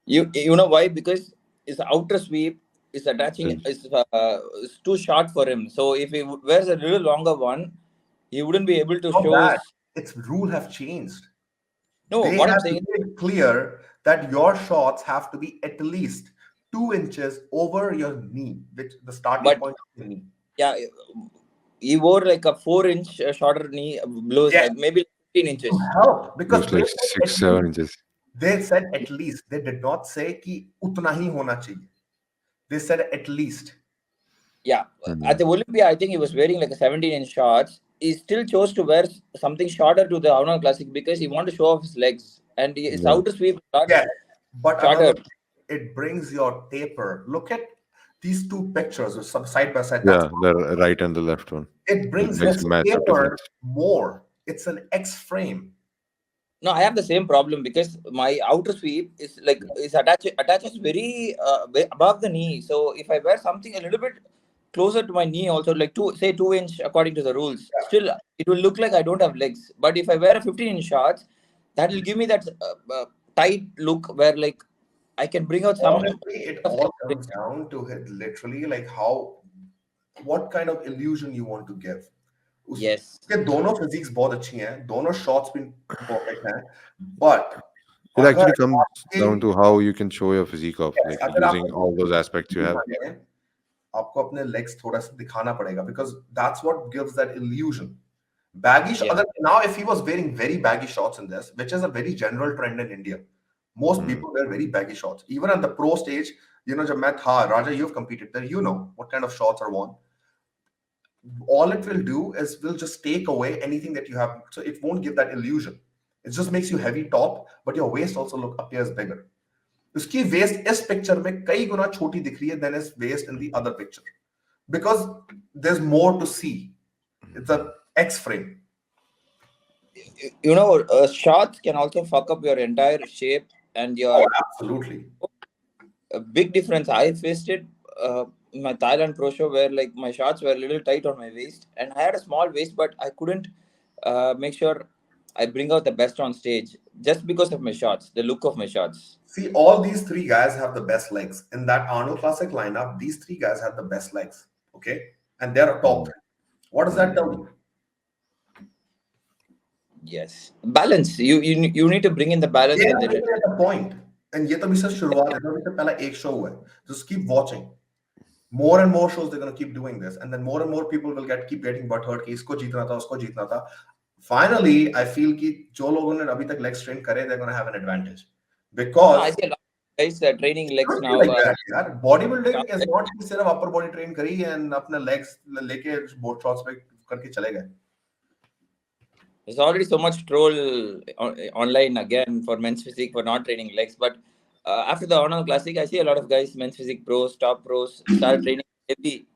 You know why? Because his outer sweep is attaching is too short for him. So if he wears a little longer one, he wouldn't be able to show. That. Its rule have changed. No, they what have I'm saying made it clear that your shorts have to be at least 2 inches over your knee, which the starting point of the knee. Yeah, he wore like a 4-inch shorter knee blouse, maybe 15 inches. Help, because like 6-7 inches. They said at least. They did not say ki utna hi hona chahiye. They said at least. Yeah, at the Olympia, I think he was wearing like a 17-inch shorts. He still chose to wear something shorter to the Arnold Classic because he wanted to show off his legs and his outer sweep. But it brings your taper. Look at these two pictures, side by side. Yeah, the right and the left one. It brings this taper more. It's an X frame. No, I have the same problem because my outer sweep is attaches very above the knee. So if I wear something a little bit closer to my knee, also like 2 inch according to the rules, still it will look like I don't have legs. But if I wear a 15-inch shorts, that will give me that tight look where like I can bring out some. It all comes down to literally like what kind of illusion you want to give. Yes. दोनों physiques बहुत अच्छी हैं, दोनों shots भी perfect हैं, but it actually comes down to how you can show your physique off, like using all those aspects you have. आपको अपने legs थोड़ा सा दिखाना पड़ेगा because that's what gives that illusion. Baggy. Now, if he was wearing very baggy shorts in this, which is a very general trend in India, Most people wear very baggy shorts. Even at the pro stage, जब मैं था, Raja, you've competed there, you know what kind of shorts are worn. All it will do is will just take away anything that you have. So it won't give that illusion. It just makes you heavy top, but your waist also appears bigger. उसकी waist इस picture में कई गुना छोटी दिख रही है than his waist in the other picture. Because there's more to see. It's a X frame. Shorts can also fuck up your entire shape and your Absolutely. a big difference I faced it in my Thailand pro show, where like my shorts were a little tight on my waist and I had a small waist, but I couldn't make sure I bring out the best on stage just because of my shorts, the look of my shorts. See, all these three guys have the best legs. In that Arnold Classic lineup, these three guys have the best legs. Okay? And they're a top three. What does that tell you? Yes. Balance. You need to bring in the balance. Yeah, with at the point. And ये तो अभी से शुरुआत है, अभी से पहला एक show हुआ है. Just keep watching. More and more shows they're going to keep doing this, and then more and more people will keep getting butthurt कि इसको जीतना था, उसको जीतना था. Finally, I feel कि जो लोगों ने अभी तक legs train करे, they're going to have an advantage because I see a lot of guys training legs now. Like that, यार. Bodybuilding is not कि सिर्फ upper body train करी and अपने legs लेके board shots पे करके चले गए. There's already so much troll online again for men's physique for not training legs. But after the Arnold Classic, I see a lot of guys, men's physique pros, top pros, start training heavy.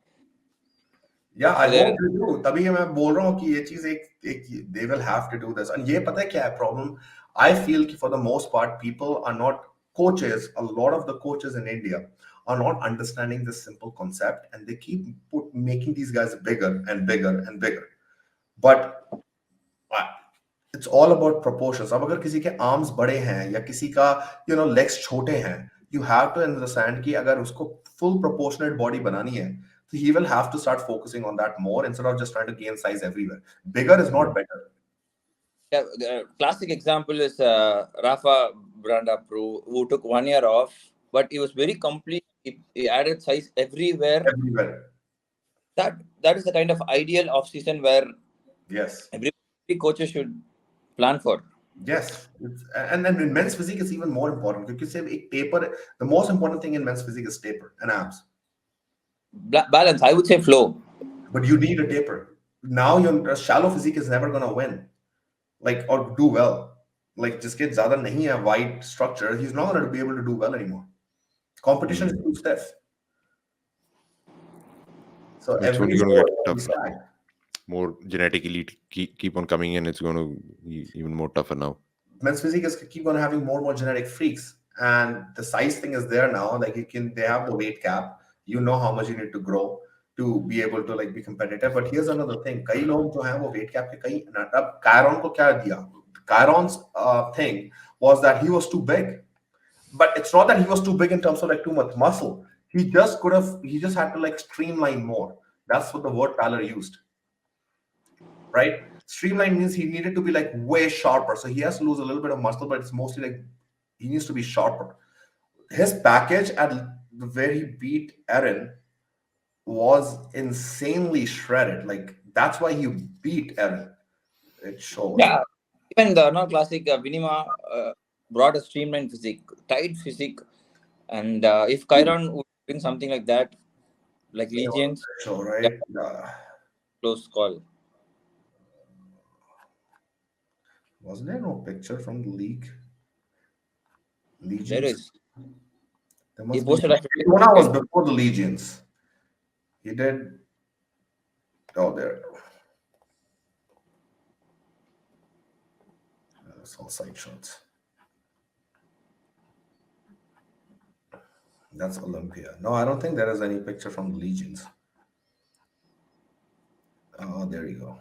Yeah, I hope they do. तभी मैं बोल रहा हूँ कि ये चीज एक they will have to do this. And ये पता है क्या है problem? I feel कि for the most part people are not coaches. A lot of the coaches in India are not understanding this simple concept, and they keep making these guys bigger and bigger and bigger. But it's all about proportions. अब अगर किसी के arms बड़े हैं या किसी का legs छोटे हैं, you have to understand कि अगर उसको full proportionate body बनानी है, so he will have to start focusing on that more instead of just trying to gain size everywhere. Bigger is not better. Yeah, the classic example is Rafa Branda Pro, who took 1 year off, but he was very complete. He added size everywhere. Everywhere. That is the kind of ideal off season where Yes. every coaches should plan for. Yes, and then in men's physique it's even more important because the most important thing in men's physique is taper and abs. Balance, I would say flow. But you need a taper. Now your shallow physique is never gonna win, like or do well. Like जिसके ज़्यादा नहीं है wide structure, he's not gonna be able to do well anymore. Competition is too stiff. So it's every only going to get tough. stack. More genetic elite keep on coming in. It's going to be even more tougher now. Men's physique is keep on having more genetic freaks, and the size thing is there now. Like they have the weight cap. You know how much you need to grow to be able to like be competitive. But here's another thing. कई लोग जो हैं वो weight cap के कई अब Chiron को क्या दिया? Chiron's thing was that he was too big, but it's not that he was too big in terms of like too much muscle. He just had to like streamline more. That's what the word Tyler used. Right? Streamline means he needed to be like way sharper. So he has to lose a little bit of muscle, but it's mostly like he needs to be sharper. His package at where he beat Aaron was insanely shredded. Like that's why he beat Aaron. It shows. Yeah. Even the Arnold Classic, Vinima brought a streamlined physique, tight physique. And if Chiron would bring something like that, like Legions, show, right? Close call. Wasn't there no picture from the league? Legions? There is. There must He posted be. after Daytona was before the Legions. He did. Oh, there. That's all side shots. That's Olympia. No, I don't think there is any picture from the Legions. Oh, there you go.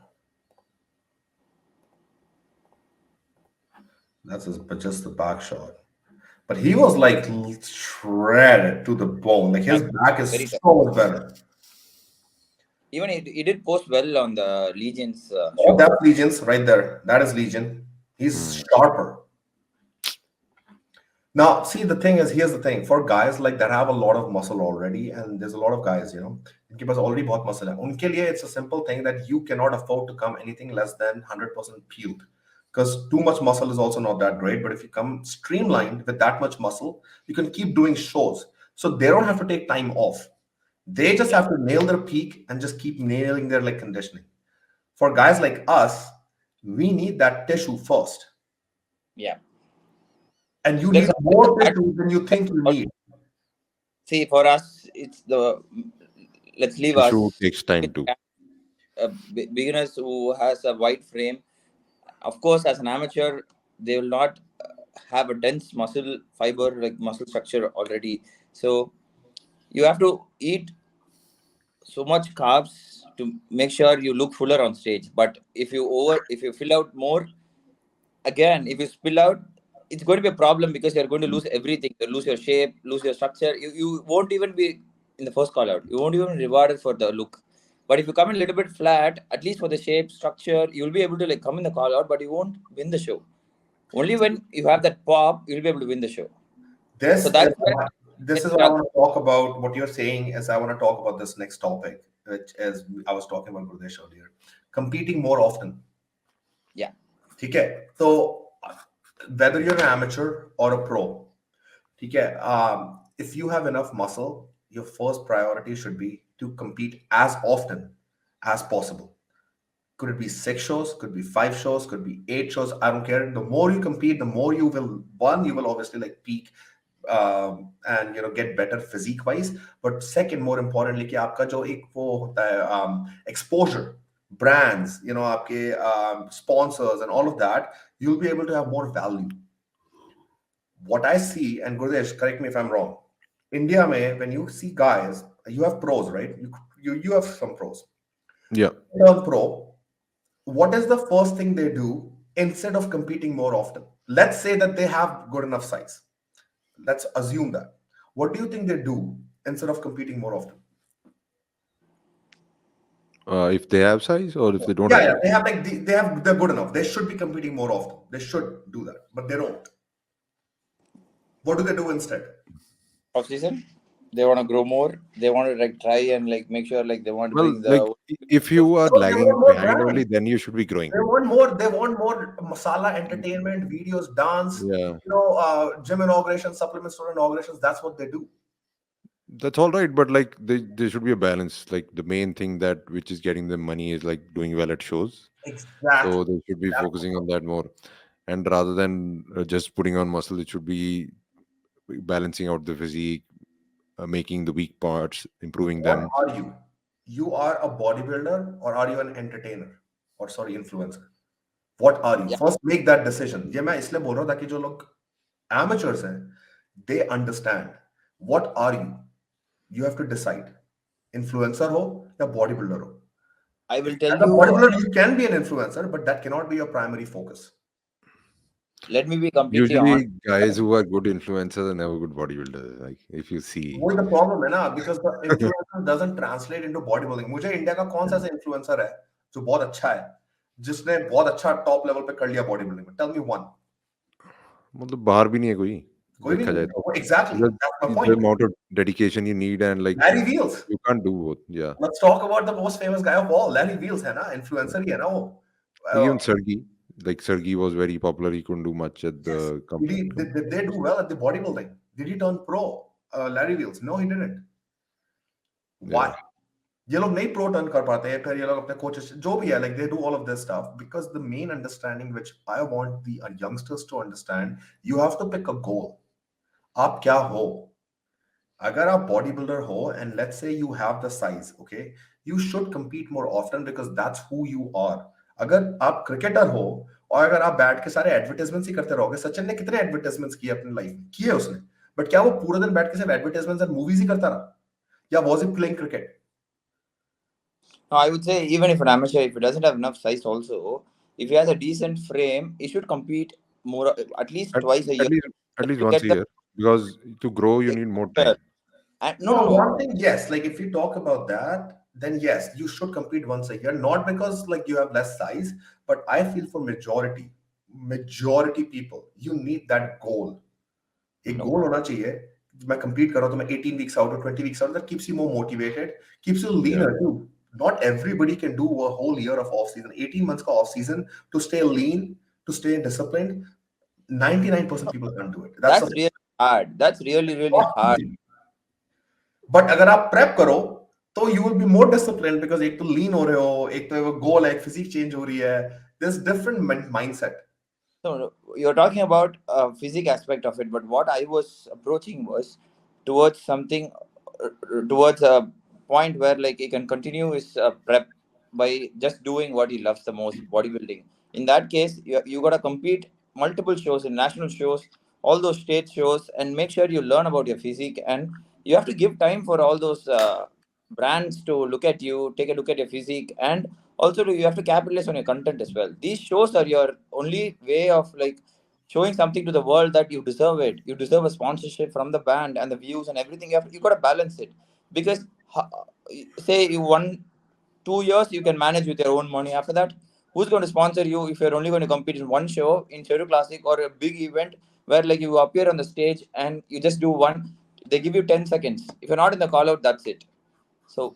That's just the back shot. But he was like shredded to the bone. Like his back is so much better. Even he did post well on the Legions. Oh, that's Legions right there. That is Legion. He's sharper. Now, see, the thing is, here's the thing. For guys like that have a lot of muscle already, and there's a lot of guys, इनके पास already बहुत muscle है. उनके लिए it's a simple thing that you cannot afford to come anything less than 100% peeled. because too much muscle is also not that great. But if you come streamlined with that much muscle, you can keep doing shows. So they don't have to take time off. They just Yeah, have to nail their peak and just keep nailing their like conditioning. For guys like us, we need that tissue first. yeah. And you There's need always a more bad. tissue than you think you need. See, for us, it's the let's leave Tissue us. takes time too. Beginners who has a wide frame, of course, as an amateur, they will not have a dense muscle fiber like muscle structure already. So you have to eat so much carbs to make sure you look fuller on stage. But if you fill out more, again, if you spill out, it's going to be a problem because you're going to lose everything. You lose your shape, lose your structure. You won't even be in the first call out. You won't even be rewarded for the look. But if you come in a little bit flat, at least for the shape, structure, you'll be able to like come in the call out, but you won't win the show. Only when you have that pop, you'll be able to win the show. So This is that's where this I is what I struggle. want to talk about. What you're saying is I want to talk about this next topic, which is I was talking about Guradesh earlier. Competing more often. Yeah, Okay. So whether you're an amateur or a pro, okay, if you have enough muscle, your first priority should be to compete as often as possible. Could it be 6 shows? Could be 5 shows? Could be 8 shows? I don't care. The more you compete, the more you will one. You will obviously like peak and get better physique wise. But second, more importantly, कि आपका जो एक वो होता है exposure, brands, आपके sponsors and all of that, you'll be able to have more value. What I see, and Gurdesh, correct me if I'm wrong. India, mein, when you see guys, you have pros, right? You have some pros. Yeah. Turn pro. What is the first thing they do instead of competing more often? Let's say that they have good enough size. Let's assume that. What do you think they do instead of competing more often? If they have size or if they don't Yeah, have yeah, size. they have like they're good enough. They should be competing more often. They should do that, but they don't. What do they do instead? off season, they want to grow more. They want to like try and like make sure like they want to Well, bring like the. if you are No, they want lagging more behind only, brands. then you should be growing. They want more. They want more masala entertainment videos, dance. Yeah, Gym inaugurations, supplement store inaugurations. That's what they do. that's all right. But like there should be a balance. Like the main thing that which is getting them money is like doing well at shows. Exactly. So they should be That's focusing on that more. And rather than just putting on muscle, it should be balancing out the physique, making the weak parts, improving what them. are you? You are a bodybuilder or are you an entertainer? Or sorry, influencer? What are you? Yeah, First, make that decision. ये मैं इसलिए बोल रहा हूँ ताकि जो लोग amateurs हैं, they understand. What are you? You have to decide. Influencer हो या bodybuilder हो. I will tell As a you. bodybuilder, you can be an influencer, but that cannot be your primary focus. Let me be completely honest. Usually, guys who are good influencers are never good bodybuilders. Like if you see, वही the problem है ना, because the influencer doesn't translate into bodybuilding. मुझे India का कौन सा ऐसा influencer है जो बहुत अच्छा है, जिसने बहुत अच्छा top level पे कर लिया bodybuilding में? Tell me one. मतलब बाहर भी नहीं है कोई कोई भी देखा नहीं जाए तो है. Exactly. because That's my the point. amount of dedication you need and like Larry Wheels. you can't do both. Yeah, Let's talk about the most famous guy of all. Larry Wheels है ना, influencer ही है ना वो. even Sergey, like Sergey was very popular. He couldn't do much at Yes. the Did they do well at the bodybuilding? Did he turn pro? Larry Wheels? No, he didn't. Why? yeah. ये लोग नहीं pro turn कर पाते हैं, फिर ये लोग अपने coaches जो भी है, like they do all of this stuff because the main understanding which I want the youngsters to understand, you have to pick a goal. आप क्या हो? अगर आप bodybuilder हो and let's say you have the size, okay, you should compete more often because that's who you are. अगर आप cricketer हो और अगर आप बैठ के सारे advertisements ही करते रहोगे, सचिन ने कितने advertisements किए अपनी लाइफ में? किए उसने, बट क्या वो पूरा दिन बैठ के सिर्फ advertisements and movies ही करता रहा, या was he playing cricket? No, I would say even if an amateur, if he doesn't have enough size, also if he has a decent frame, he should compete more at least At, twice a at year least at least to once get a the year because to grow you need more picture. time. And No, no, one no, thing, yes. Like if you talk about that, then yes, you should compete once a year. Not because like you have less size, but I feel for majority people, you need that goal. एक no. goal होना चाहिए. मैं compete कर रहा हूँ तो मैं 18 weeks out or 20 weeks out. That keeps you more motivated, keeps you leaner too. Not everybody can do a whole year of off season. 18 months का off season to stay lean, to stay disciplined, 99% people can't do it. That's That's really hard. That's really, really hard. But अगर आप prep करो तो you will be more disciplined because एक तो lean हो रहे हो, एक तो goal है, physique change हो रही है. There's different mindset. So you're talking about physique aspect of it, but what I was approaching was towards something, towards a point where like he can continue his prep by just doing what he loves the most, bodybuilding. In that case, you gotta compete multiple shows in national shows, all those state shows, and make sure you learn about your physique, and you have to give time for all those brands to look at you, take a look at your physique, and also you have to capitalize on your content as well. These shows are your only way of like showing something to the world that you deserve it. You deserve a sponsorship from the band and the views and everything. You got to balance it, because say you won 2 years, you can manage with your own money. After that, who's going to sponsor you if you're only going to compete in one show in Cheru Classic or a big event where like you appear on the stage and you just do one? They give you 10 seconds. If you're not in the call out, that's it. So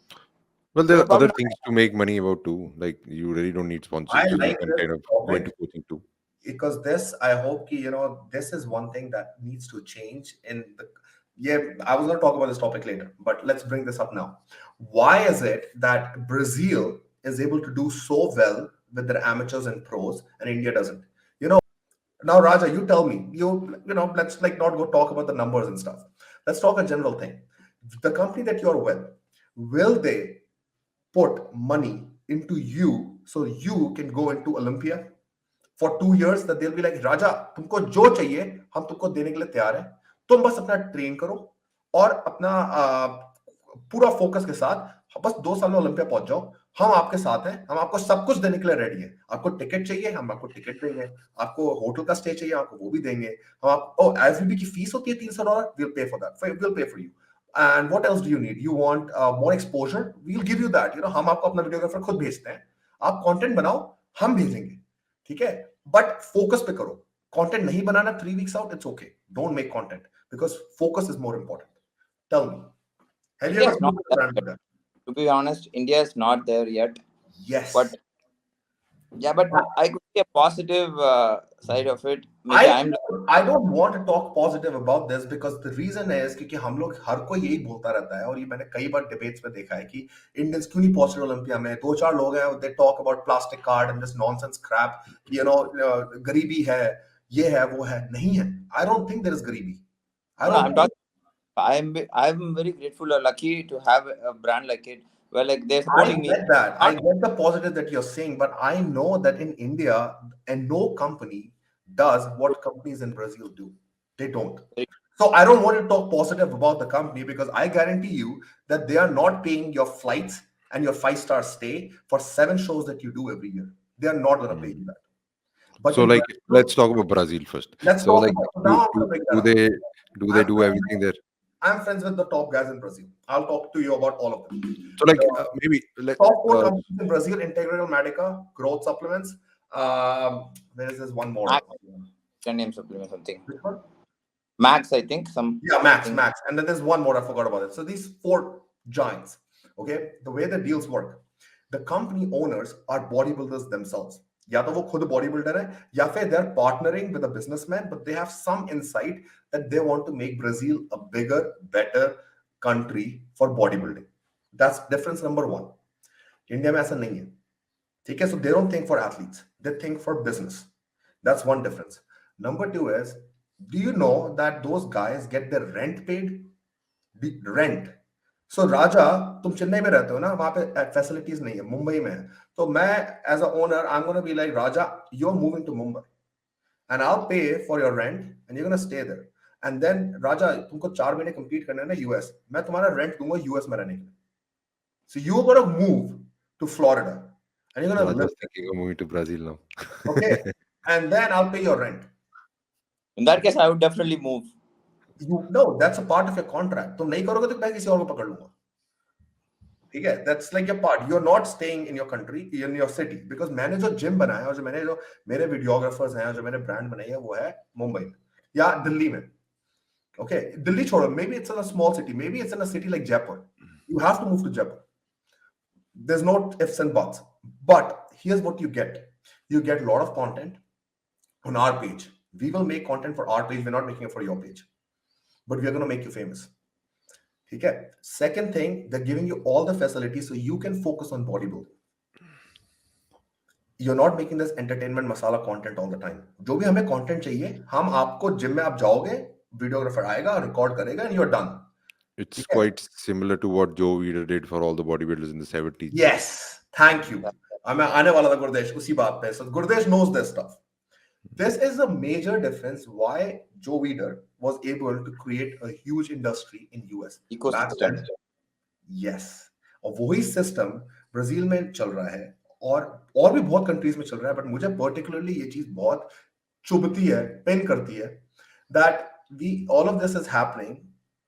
Well, there the are other problem. things to make money about too. Like you really don't need I sponsorships. You like can this kind of go topic into coaching too. because this, I hope ki, this is one thing that needs to change in the. Yeah, I was going to talk about this topic later, but let's bring this up now. Why is it that Brazil is able to do so well with their amateurs and pros, and India doesn't? Now, Raja, you tell me. Let's like not go talk about the numbers and stuff. Let's talk a general thing. The company that you're with, will they put money into you so you can go into Olympia for 2 years? That they'll be like, Raja, तुमको जो चाहिए हम तुमको देने के लिए तैयार हैं. तुम बस अपना ट्रेन करो और अपना पूरा फोकस के साथ बस 2 साल में ओलंपिया पहुंच जाओ. हम आपके साथ हैं, हम आपको सब कुछ देने के लिए रेडी हैं. आपको टिकट चाहिए, हम आपको टिकट देंगे. आपको होटल का स्टे चाहिए, आपको वो भी देंगे. हम आपको एसवीबी की फीस होती है $300, we'll pay for that. We'll pay for you. And what else do you need? You want more exposure? We'll give you that. हम आपको अपना वीडियोग्राफर खुद भेजते हैं. आप कंटेंट बनाओ, हम भेजेंगे. ठीक है, बट फोकस पे करो. कंटेंट नहीं बनाना 3 weeks out, it's okay. Don't make content because focus is more important. Tell me, have you India ever is not seen a there brand yet. like that? To be honest, India is not there yet. Yes. But yeah, but I could see a positive side of it. Maybe I don't want to talk positive about this because the reason is क्योंकि हम लोग हर कोई यही बोलता रहता है और ये मैंने कई बार डिबेट्स में देखा है कि इंडियंस क्यों नहीं पहुंच रहे ओलंपिया में. 2-4 लोग हैं, they talk about plastic card and this nonsense crap. गरीबी है, ये है, वो है. नहीं है. I don't think there is गरीबी. I'm very grateful or lucky to have a brand like it where like they're supporting me. I get that. I get the positive that you're saying, but I know that in India, and no company does what companies in Brazil do. They don't. So I don't want to talk positive about the company because I guarantee you that they are not paying your flights and your 5-star stay for 7 shows that you do every year. They are not going to pay you that. But So like, let's talk about Brazil first. let's So talk like, about do they do everything there? I'm friends with the top guys in Brazil. I'll talk to you about all of them. So like, maybe let top 4 companies in Brazil: Integral Medica, Growth Supplements. There is this one more. Can name supplement something. Which one? Max, I think. Max. And then there's one more, I forgot about it. So these 4 giants, okay, the way the deals work, the company owners are bodybuilders themselves. या तो वो खुद bodybuilder है या फिर they are partnering with a businessman, but they have some insight that they want to make Brazil a bigger, better country for bodybuilding. That's difference number 1. India में ऐसा नहीं है. ठीक है, so they don't think for athletes, they think for business. That's one difference. Number 2 is, do you know that those guys get their rent paid? The rent. So राजा, तुम चेन्नई में रहते हो ना, वहां पे फैसिलिटीज नहीं है, मुंबई में है. तो मैं as a owner, I'm going to be like, Raja, you're moving to Mumbai and I'll pay for your rent and you're going to stay there. And then राजा, तुमको 4 महीने compete करना है ना US, मैं तुम्हारा rent दूंगा US में रहने के लिए. So you're going to move to Florida and you're going to live. Thinking of moving to Brazil now. Okay, and then I'll pay your rent. In that case, I would definitely move. No, that's a part of your contract. तुम नहीं करोगे तो मैं किसी और को पकड़ लूंगा. ठीक है, that's like your part. You're not staying in your country, in your city, because मैंने जो जिम बनाया और जो मेरे वीडियोग्राफर्स हैं और जो मैंने ब्रांड बनाई है, वो है मुंबई में या दिल्ली में. Okay, दिल्ली छोड़ो, maybe it's in a small city, maybe it's in a city like Jaipur. You have to move to Jaipur. There's no ifs and buts. But here's what you get. You get a lot of content. on our page. We will make content for our page. We're not making it for your page, but we are going to make you famous. Okay. Second thing, they're giving you all the facilities so you can focus on bodybuilding. You're not making this entertainment masala content all the time. जो भी हमें content चाहिए, हम आपको gym में आप जाओगे, videographer आएगा, record करेगा, and you're done. It's quite similar to what Joe Weider did for all the bodybuilders in the 70s. Yes, thank you. मैं आने वाला था Guradesh उसी बात पे. So Guradesh knows this stuff. This is a major difference why Joe Weider was able to create a huge industry in US. Ecosystem. Yes. और वही system Brazil में चल रहा है और भी बहुत कंट्रीज में चल रहा है, बट मुझे पर्टिकुलरली ये चीज बहुत चुभती है, पेन करती है, that we all of this is happening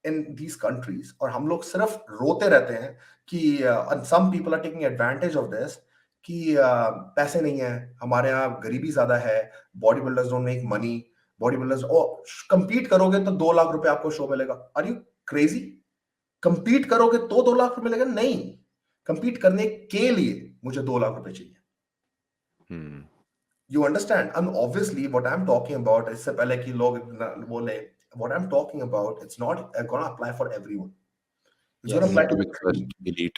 in these countries, और हम लोग सिर्फ रोते रहते हैं कि some people are taking advantage of this कि पैसे नहीं है, हमारे यहाँ गरीबी ज्यादा है, body builders don't make money, body builders compete करोगे तो 2 लाख रुपए आपको शो मिलेगा. Are you crazy? कंपीट करोगे तो 2 लाख रुपए मिलेगा? नहीं, कंपीट करने के लिए मुझे 2 लाख रुपए चाहिए. You understand? And obviously what I'm talking about, इससे पहले कि लोग बोले, what I'm talking about, it's not going to apply for everyone. It's going to apply to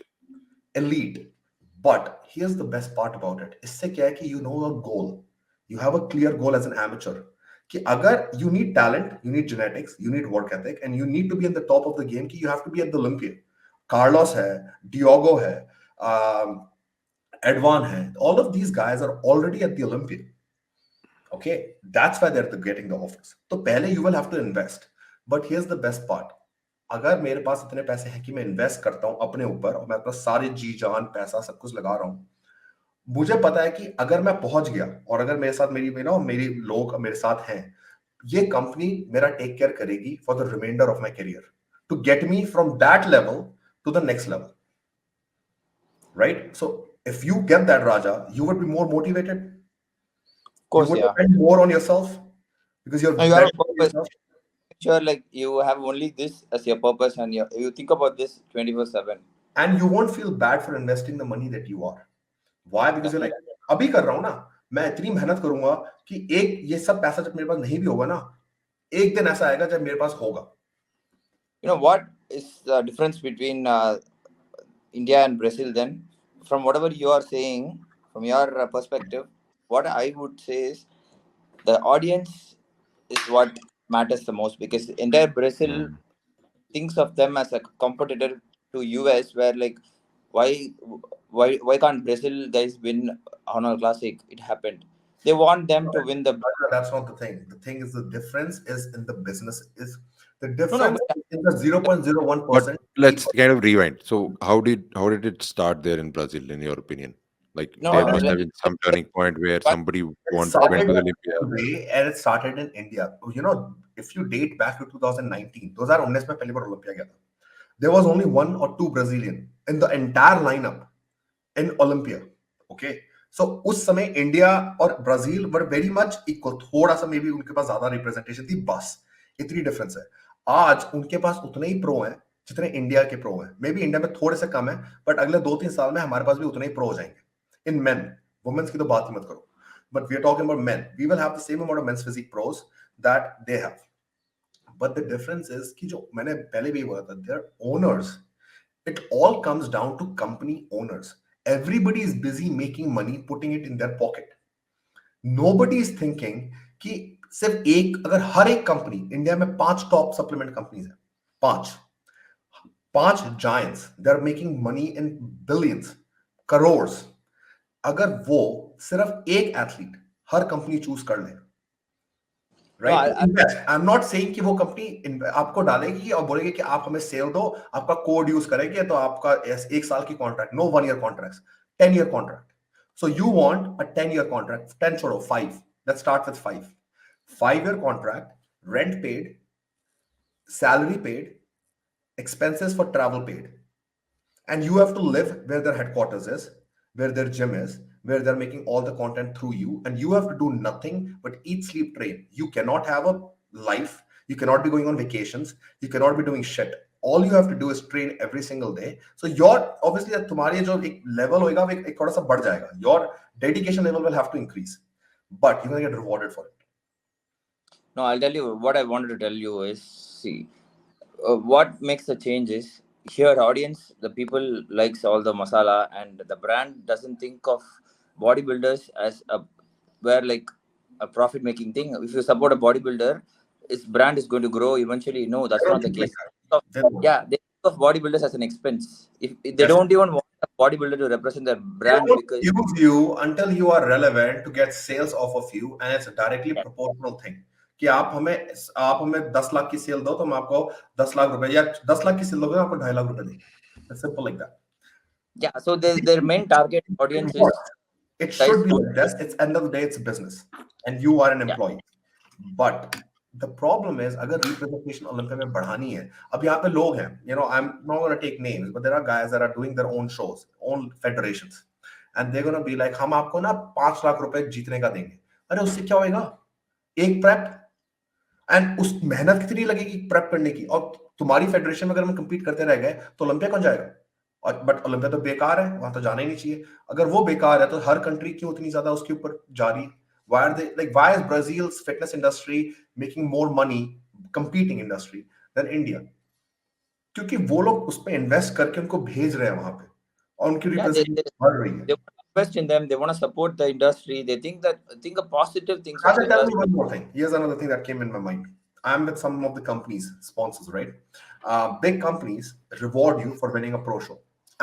elite. But here's the best part about it. इससे क्या है कि you know a goal. You have a clear goal as an amateur. कि अगर you need talent, you need genetics, you need work ethic, and you need to be at the top of the game, कि you have to be at the Olympia. Carlos है, Diogo है, Edwan hai, all of these guys are already at the Olympia. Okay, that's why they're getting the offers. So pehle you will have to invest. But here's the best part. अगर मेरे पास इतने पैसे हैं कि मैं invest करता हूं अपने ऊपर और मैं अपना सारे जी जान पैसा सब कुछ लगा रहा हूं, मुझे पता है कि अगर मैं पहुंच गया और अगर मेरे साथ मेरी लोग मेरे साथ हैं, ये कंपनी मेरा टेक केयर करेगी for the reminder of my career to get me from that level to the next level. Right? So if you get that, Raja, you would be more motivated. Of course, you would yeah. depend more on yourself because you're you have a purpose. Sure, like you have only this as your purpose, and you think about this 24/7. And you won't feel bad for investing the money that you are. Why? Because you're like, अभी कर रहा हूं ना, मैं इतनी मेहनत करूंगा कि एक ये सब पैसा जब मेरे पास नहीं भी होगा ना, एक दिन ऐसा आएगा जब मेरे पास होगा. You know what is the difference between India and Brazil then? From whatever you are saying, from your perspective, what I would say is the audience is what matters the most, because entire Brazil thinks of them as a competitor to US, where like why can't Brazil guys win Arnold Classic? It happened. They want them to win the. That's not the thing. The thing is the difference is in the business is the difference in the 0.01%. Let's kind of rewind. So how did it start there in Brazil, in your opinion? Like there must have been some turning point where somebody went to the Olympia. And it started in India. You know, if you date back to 2019, 2019 में पहली बार Olympia गया था. There was only 1 or 2 Brazilian in the entire lineup in Olympia. Okay. So उस समय India और Brazil were very much equal. थोड़ा सा may be उनके पास ज्यादा रिप्रेजेंटेशन थी, बस इतनी डिफरेंस है. आज उनके पास उतने ही प्रो हैं जितने इंडिया के प्रो हैं. मे बी इंडिया में थोड़े से कम है, बट अगले 2-3 साल में हमारे पास भी उतने ही प्रो हो जाएंगे इन मेन. वुमेन्स की तो बात ही मत करो, but we are talking about men. We will have the same amount of men's physique pros that they have. But the difference is कि जो मैंने पहले भी बोला था, their owners, it all comes down to company owners. Everybody is busy making money, putting it in their pocket. Nobody is thinking कि सिर्फ एक, अगर हर एक कंपनी, इंडिया में 5 टॉप सप्लीमेंट कंपनीज है, 5 giants, they are making money in billions, crores. अगर वो सिर्फ एक एथलीट हर कंपनी चूज कर ले, right, invest. I am not saying कि वो कंपनी आपको डालेगी और बोलेगी कि आप हमें सेल दो, आपका कोड यूज करेंगे तो आपका 1 साल की contract. No 1 year contracts, 10 year contract. So you want a 10 year contract. 10 छोड़ो, 5. Let's start with 5. 5 year contract, rent paid, salary paid, expenses for travel paid, and you have to live where their headquarters is, where their gym is, where they're making all the content through you, and you have to do nothing but eat, sleep, train. You cannot have a life. You cannot be going on vacations. You cannot be doing shit. All you have to do is train every single day. So your obviously तुम्हारे जो एक level होएगा वो एक थोड़ा सा बढ़ जाएगा. Your dedication level will have to increase, but you're gonna get rewarded for it. No, I'll tell you what I wanted to tell you is, see, what makes the change is here audience, the people likes all the masala, and the brand doesn't think of bodybuilders as a where like a profit making thing. If you support a bodybuilder, his brand is going to grow eventually. No, They that's don't not the think like case. that. They don't. Yeah, they think of bodybuilders as an expense. If they don't Definitely. even want a bodybuilder to represent their They brand won't because use you until you are relevant to get sales off of you, and it's a directly proportional thing. कि आप हमें 10 लाख की cell दो तो हम आपको 10 लाख रुपए या 10 लाख की सेल दोगे तो आपको 2.5 लाख रुपए देंगे. It's simple like that. yeah, so their main target audience is It guys should be who like this. It's end of the day, it's business, and you are an yeah employee. But the problem is, अगर representation Olympia में बढ़ानी है, अब यहाँ पे लोग हैं, I'm not going to take names, but there are guys that are doing their own shows, own federations, and they're going to be like, हम आपको ना 5 लाख रुपए जीतने का देंगे. अरे उससे क्या होएगा? एक prep एंड उस मेहनत कितनी लगेगी प्रेप करने की, और तुम्हारी फेडरेशन में अगर हम compete करते रह गए तो ओलंपिया कौन जाएगा? और बट ओलंपिया तो बेकार है, वहां तो जाना ही नहीं चाहिए. अगर वो बेकार है तो हर कंट्री क्यों उतनी ज्यादा उसके ऊपर जा रही है? Why are they like, why is Brazil's fitness industry making more money, competing industry, than India? क्योंकि वो लोग उस पे इन्वेस्ट करके उनको भेज रहे हैं वहां पे, और उनकी yeah रिप्रेजेंटेशन बढ़ रही है. they want to invest in them. They want to support the industry. They think a positive things of Rather, the tell me industry. one more thing. Here's another thing that came in my mind. I'm with some of the companies, sponsors, right? Big companies reward you for winning a pro show.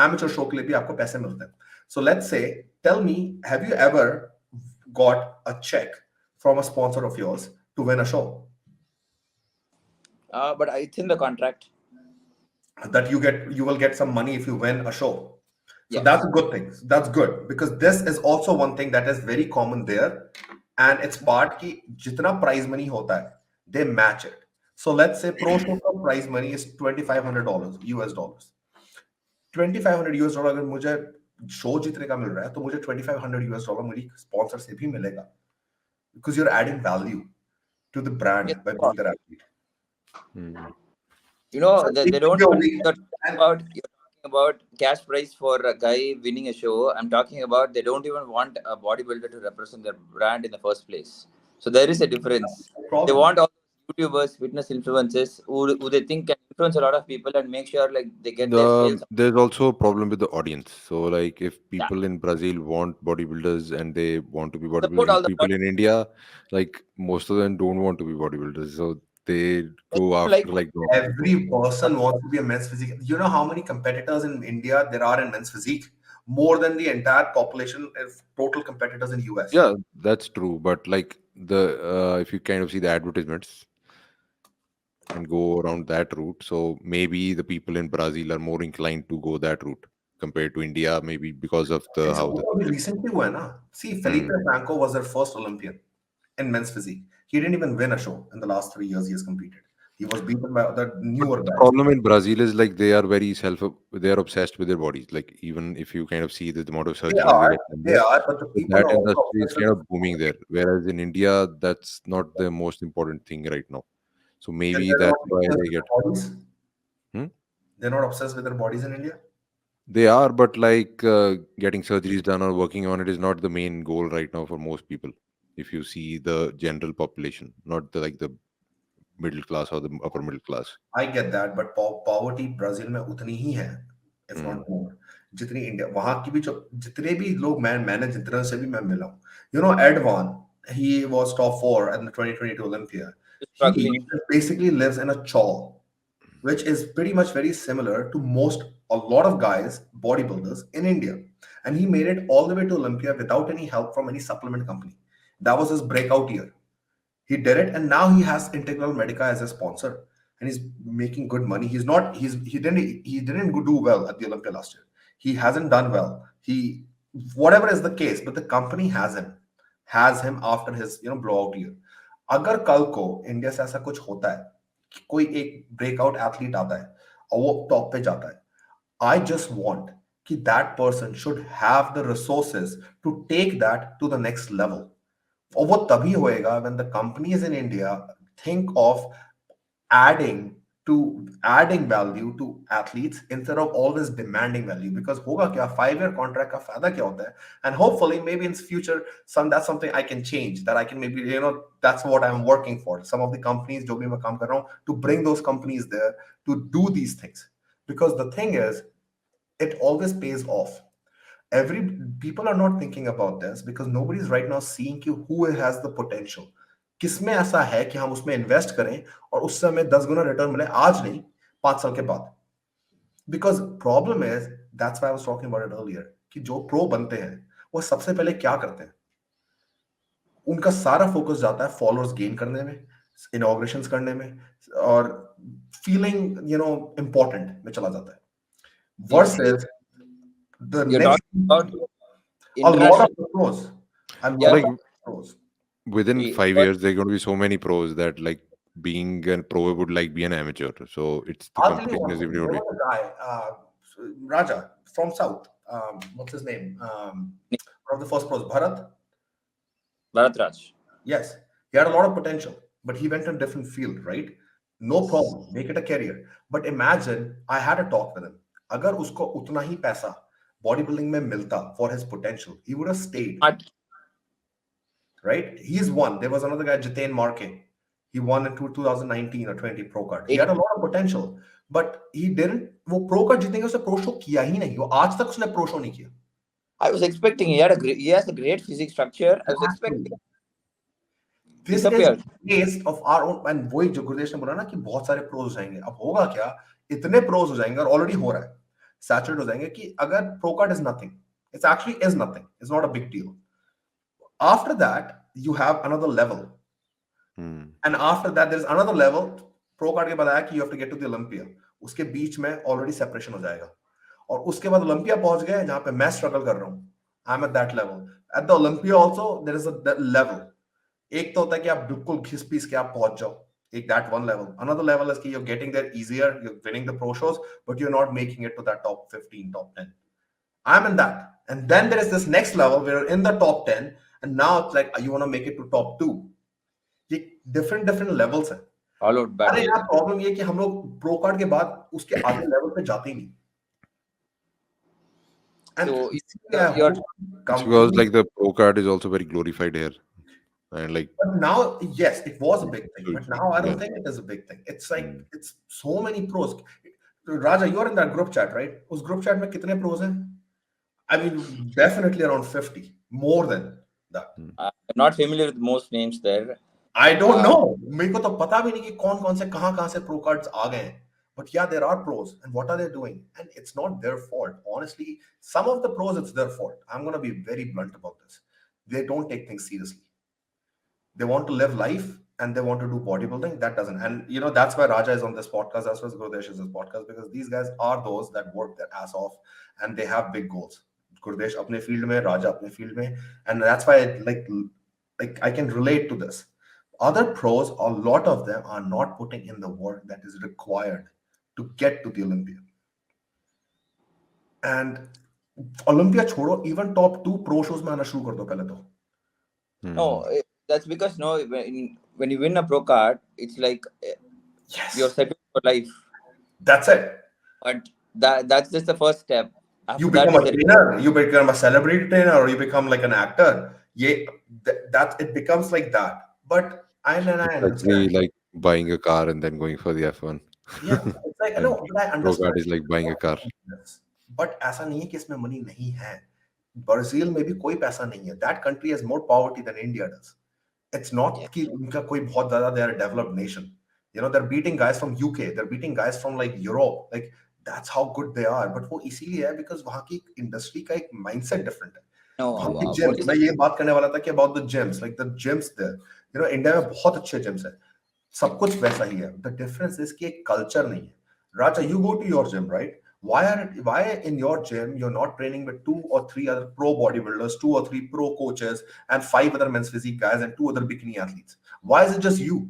Amateur show के लिए भी आपको पैसे मिलते हैं. So let's say, tell me, have you ever got a check from a sponsor of yours to win a show? But it's in the contract. That you will get some money if you win a show. So Yes. that's a good thing. That's good, because this is also one thing that is very common there, and it's part ki jitna prize money hota hai, they match it. So let's say pro show ka prize money is $2,500 US dollars. $2,500 US dollar अगर मुझे show जीतने का मिल रहा है तो मुझे $2,500 US dollar मेरी sponsor से भी मिलेगा, because you're adding value to the brand Yes, by of being course. their athlete. You know, So they it don't could even be a week. And you're talking about cash prize for a guy winning a show. I'm talking about they don't even want a bodybuilder to represent their brand in the first place. So there is a difference. no They problem. want all YouTubers, fitness influencers who they think can influence a lot of people and make sure like they get their sales. There's also a problem with the audience. So, like, if Yeah, people in Brazil want bodybuilders and they want to be support bodybuilders, all the people in India, like, most of them don't want to be bodybuilders. So they go like after like normal people. Every person wants to be a men's physique. You know how many competitors in India there are in men's physique? More than the entire population of total competitors in US. Yeah, that's true. But like if you kind of see the advertisements and go around that route, so maybe the people in Brazil are more inclined to go that route compared to India, maybe because of the It's how the only recently हुआ है ना. See, Felipe Hmm. Franco was their first Olympian in men's physique. He didn't even win a show in the last 3 years he has competed. He was beaten by other But newer the guys. problem in Brazil is like they are very they are obsessed with their bodies. Like even if you kind of see the amount of They surgeries they are, get done they there, are, but the so people that are also industry is obsessed kind with of booming there. Whereas in India, that's not the most important thing right now. So then maybe they're that's not why obsessed they with get. their bodies. Hmm? They're not obsessed with their bodies in India. They are, but like getting surgeries done or working on it is not the main goal right now for most people. If you see the general population, not the middle class or the upper middle class. I get that, but poverty Brazil में उतनी ही है, if Hmm. not more. जितनी India, वहां की भी जो जितने भी लोग मैंने जितने से भी मैं मिला हूँ, Ed Van, he was top 4 at the 2022 Olympia. He struggling. basically lives in a chawl, which is pretty much very similar to a lot of guys, bodybuilders in India. And he made it all the way to Olympia without any help from any supplement company. That was his breakout year. He did it, and now he has Integral Medica as a sponsor, and he's making good money. He didn't do well at the Olympia last year. He hasn't done well. Whatever is the case, but the company has him after his blowout year. अगर कल को India से ऐसा कुछ होता है कि कोई एक ब्रेकआउट एथलीट आता है और वो टॉप पे जाता है, I just want that person should have the resources to take that to the next level. और वो तभी होएगा when the companies in India think of adding to adding value to athletes instead of always demanding value. Because hoga kya 5-year contract ka fayda kya hota hai? And hopefully maybe in future that's something I can change, that I can maybe, that's what I'm working for. Some of the companies jo bhi main kaam kar raha hu, to bring those companies there to do these things. Because the thing is, it always pays off. Every people are not thinking about this because nobody is right now seeing who has the potential. किसमें ऐसा है कि हम उसमें invest करें और उससे हमें 10 गुना रिटर्न मिले, आज नहीं 5 साल के बाद. Because problem is, that's why I was talking about it earlier, कि जो प्रो बनते हैं वो सबसे पहले क्या करते हैं, उनका सारा फोकस जाता है फॉलोअर्स गेन करने में, इनॉग्रेशंस करने में, और फीलिंग इंपॉर्टेंट में चला जाता है. Versus the You're next, talking about a lot of international. pros, a Yeah. lot Like of pros. within See, 5 but- years, there are going to be so many pros that like being a pro would like be an amateur. So it's the I'll tell you competition one is thing. even There big. was a guy, Raja from South. What's his name? One of the first pros, Bharat Raj. Yes, he had a lot of potential, but he went in a different field, right? No problem, make it a career. But imagine, I had a talk with him. अगर उसको उतना ही पैसा bodybuilding में मिलता for his potential, he would have stayed. Right? He's won. There was another guy, Jitain Marke. He won in 2019 or 20 pro card. He had a lot of potential, but he didn't. वो pro card जीतेंगे, उसने pro show किया ही नहीं. वो आज तक उसने pro show नहीं किया. I was expecting he has a great physics structure. I was expecting. This is waste of our own. And वही जो गुरदेश ने बोला ना कि बहुत सारे pros हो जाएंगे. अब होगा क्या? इतने pros हो जाएंगे और already हो रहा है. Saturated हो जाएंगे कि अगर pro card is nothing, it actually is nothing. It's not a big deal. After that, you have another level. And after that, there's another level. Pro card के बाद आया कि you have to get to the Olympia. उसके बीच में already separation हो जाएगा. और उसके बाद Olympia पहुंच गए जहां पे मैं struggle कर रहा हूं. I'm at that level. At the Olympia also, there is a level. एक तो होता है कि आप बिल्कुल घिस पीस के आप पहुंच जाओ. एक that one level. Another level is कि you're getting there easier, you're winning the pro shows, but you're not making it to that top 15, top 10. I'm in that. And then there is this next level where you're in the top 10, and now it's like you want to make it to top 2. ये different levels हैं. Followed by. अरे यार problem ये कि हम लोग pro card के बाद उसके आगे लेवल पे जाते ही नहीं. And So it's because like the pro card is also very glorified here, and like. But now, yes, it was a big thing. But now I don't Yeah. think it is a big thing. It's like it's so many pros. Raja, you are in that group chat, right? उस group chat में कितने pros हैं? I mean, definitely around 50, more than that. I'm not familiar with most names there. I don't know. मेरे को तो पता भी नहीं कि कौन से कहाँ से pro cards आ गए हैं. But yeah, there are pros, and what are they doing? And it's not their fault. Honestly, some of the pros, it's their fault. I'm going to be very blunt about this. They don't take things seriously. They want to live life and they want to do bodybuilding. That doesn't. And that's why Raja is on this podcast. That's why Guradesh is on this podcast, because these guys are those that work their ass off and they have big goals. Guradesh apne field mein, Raja apne field mein. And that's why like I can relate to this. Other pros, a lot of them are not putting in the work that is required to get to the Olympia. And Olympia छोड़ो, even top 2 pro shows में आना शुरू कर दो पहले तो. No, that's because when you win a pro card, it's like yes, you're settled for life. That's it. But that's just the first step. After You become that a trainer, you become a celebrity trainer, or you become like an actor. That it becomes like that. But I understand. Actually, like buying a car and then going for the F1. Yeah, it's like no, but I Pro understand. card is like buying a car. But ऐसा नहीं है कि इसमें money नहीं है. Brazil में भी कोई पैसा नहीं है. That country has more poverty than India does. It's not कि उनका कोई बहुत ज़्यादा they are a developed nation. They're beating guys from UK. They're beating guys from like Europe. Like that's how good they are. But वो इसीलिए है because वहाँ की industry का एक mindset different है. No, gyms. मैं ये बात करने वाला था कि about the gyms, like the gyms there. India में बहुत अच्छे gyms हैं. सब कुछ वैसा ही है. The difference is कि एक culture नहीं है. Raja, you go to your gym, right? Why in your gym you're not training with 2 or 3 other pro bodybuilders, 2 or 3 pro coaches, and 5 other men's physique guys and 2 other bikini athletes? Why is it just you?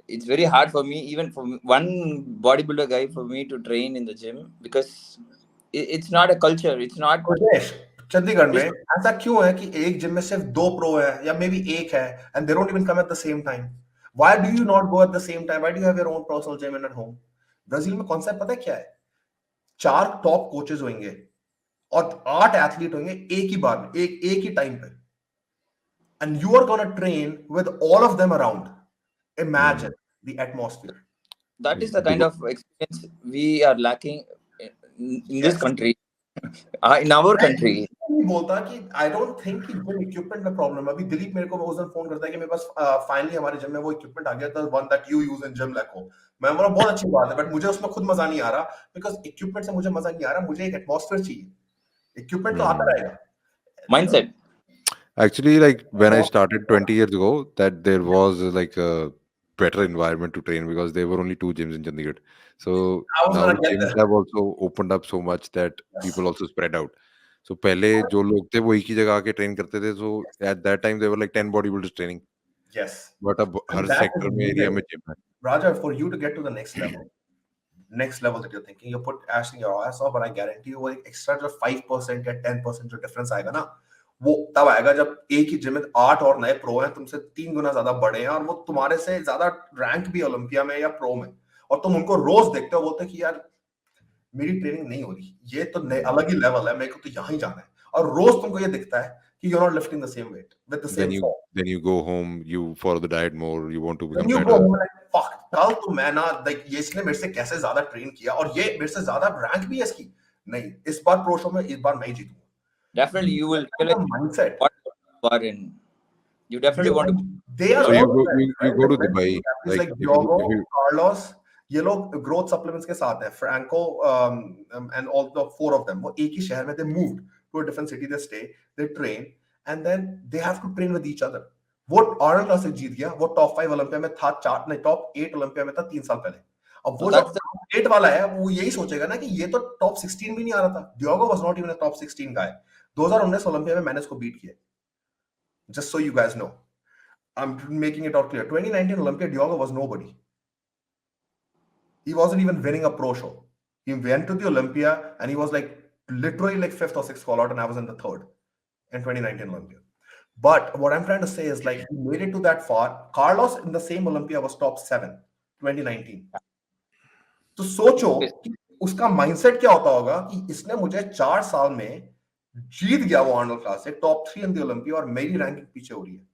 It's very hard for me, even for one bodybuilder guy, for me to train in the gym because it's not a culture. It's not. Guradesh, Chandigarh में ऐसा क्यों है कि एक gym में सिर्फ 2 pro है या मे बी 1 है and they don't even come at the same time? Why do you not go at the same time? Why do you have your own personal gym in at home? Brazil में concept पता है क्या है? 4 top coaches होंगे और 8 athlete होंगे एक ही बार में, एक ही टाइम पे, and you are going to train with all of them around. Imagine the atmosphere. That is the kind of experience we are lacking in this Yes. country, in our country. नहीं बोलता कि I don't think कि gym equipment में problem है. अभी दिलीप मेरे को उस दिन फोन करता है कि मेरे पास फाइनली हमारे जिम में वो इक्विपमेंट आ गया था, one that you use in gym लैको. मैं बोला बहुत अच्छी बात है, बट मुझे उसमें खुद मजा नहीं आ रहा, बिकॉज इक्विपमेंट से मुझे मजा नहीं आ रहा. मुझे एक एटमॉस्फेयर चाहिए. इक्विपमेंट तो आता रहेगा. Mindset. Actually, like when I started 20 years ago, that there was like a better environment to train because there were only 2 gyms in Chandigarh. So I was now gonna get gyms there. have also opened up so much that Yes. people also spread out. So पहले जो लोग थे वो एक ही जगह आके train करते थे. So at that time there were like 10 bodybuilders training. Yes. But अब हर And that is सेक्टर में एरिया needed. में जिम है. Raja, for you to get to the next level that you're thinking, you put asking your ass off, but I guarantee you वो एक extra जो 5% या 10% जो difference आएगा ना, वो तब आएगा जब एक ही जिम में 8 और नए प्रो हैं, तुमसे 3 गुना ज्यादा बड़े हैं, और वो तुम्हारे से ज्यादा रैंक भी ओलंपिया में या प्रो में, और तुम उनको रोज देखते हो, बोलते हो कि यार मेरी ट्रेनिंग नहीं हो रही, ये तो अलग ही लेवल है, मेरे को तो यहाँ ही जाना है, और रोज तुमको ये दिखता है कि you're not lifting the same weight with the same form. Then you go home, you follow the diet more, you want to become Then you better. go home like, fuck, कल तो मैं ना, like ये इसने मेरे से कैसे ज्यादा ट्रेन किया, और ये मेरे से ज्यादा रैंक भी है इसकी, नहीं, इस बार प्रो शो में इस बार मैं ही जीतूंगा. Definitely, you will feel like mindset. what you are in. You definitely want to. They are So you all go, friends, you right? go to Like, Dubai, it's like like if Diogo, you Carlos, ये लोग growth supplements के साथ हैं, Franco and all the 4 of them, वो एक ही शहर में, they moved to a different city, they stay, they train, and then they have to train with each other. वो आर्नल्ड क्लासिक जीत गया, वो टॉप 5 ओलंपिया में था, टॉप 8 ओलंपिया में था 3 साल पहले. अब वो जो टॉप 8 वाला है, वो यही सोचेगा ना कि ये तो टॉप 16 भी नहीं आ रहा था. Diogo was not even a top 16 guy. 2019 Olympia में मैंने उसको बीट किया. Just so you guys know, I'm making it out clear. 2019 Olympia, Diogo was nobody. He wasn't even winning a pro show. He went to the Olympia and he was like literally like 5th or 6th call out, and I was in the 3rd in 2019 Olympia. But what I'm trying to say is, like, he made it to that far. Carlos in the same Olympia was top 7 2019. तो सोचो कि उसका mindset क्या होता होगा कि इसने मुझे 4 साल में जीत गया वो Arnold classic, top 3 in the Olympia, और मेरी रैंकिंग पीछे हो रही है.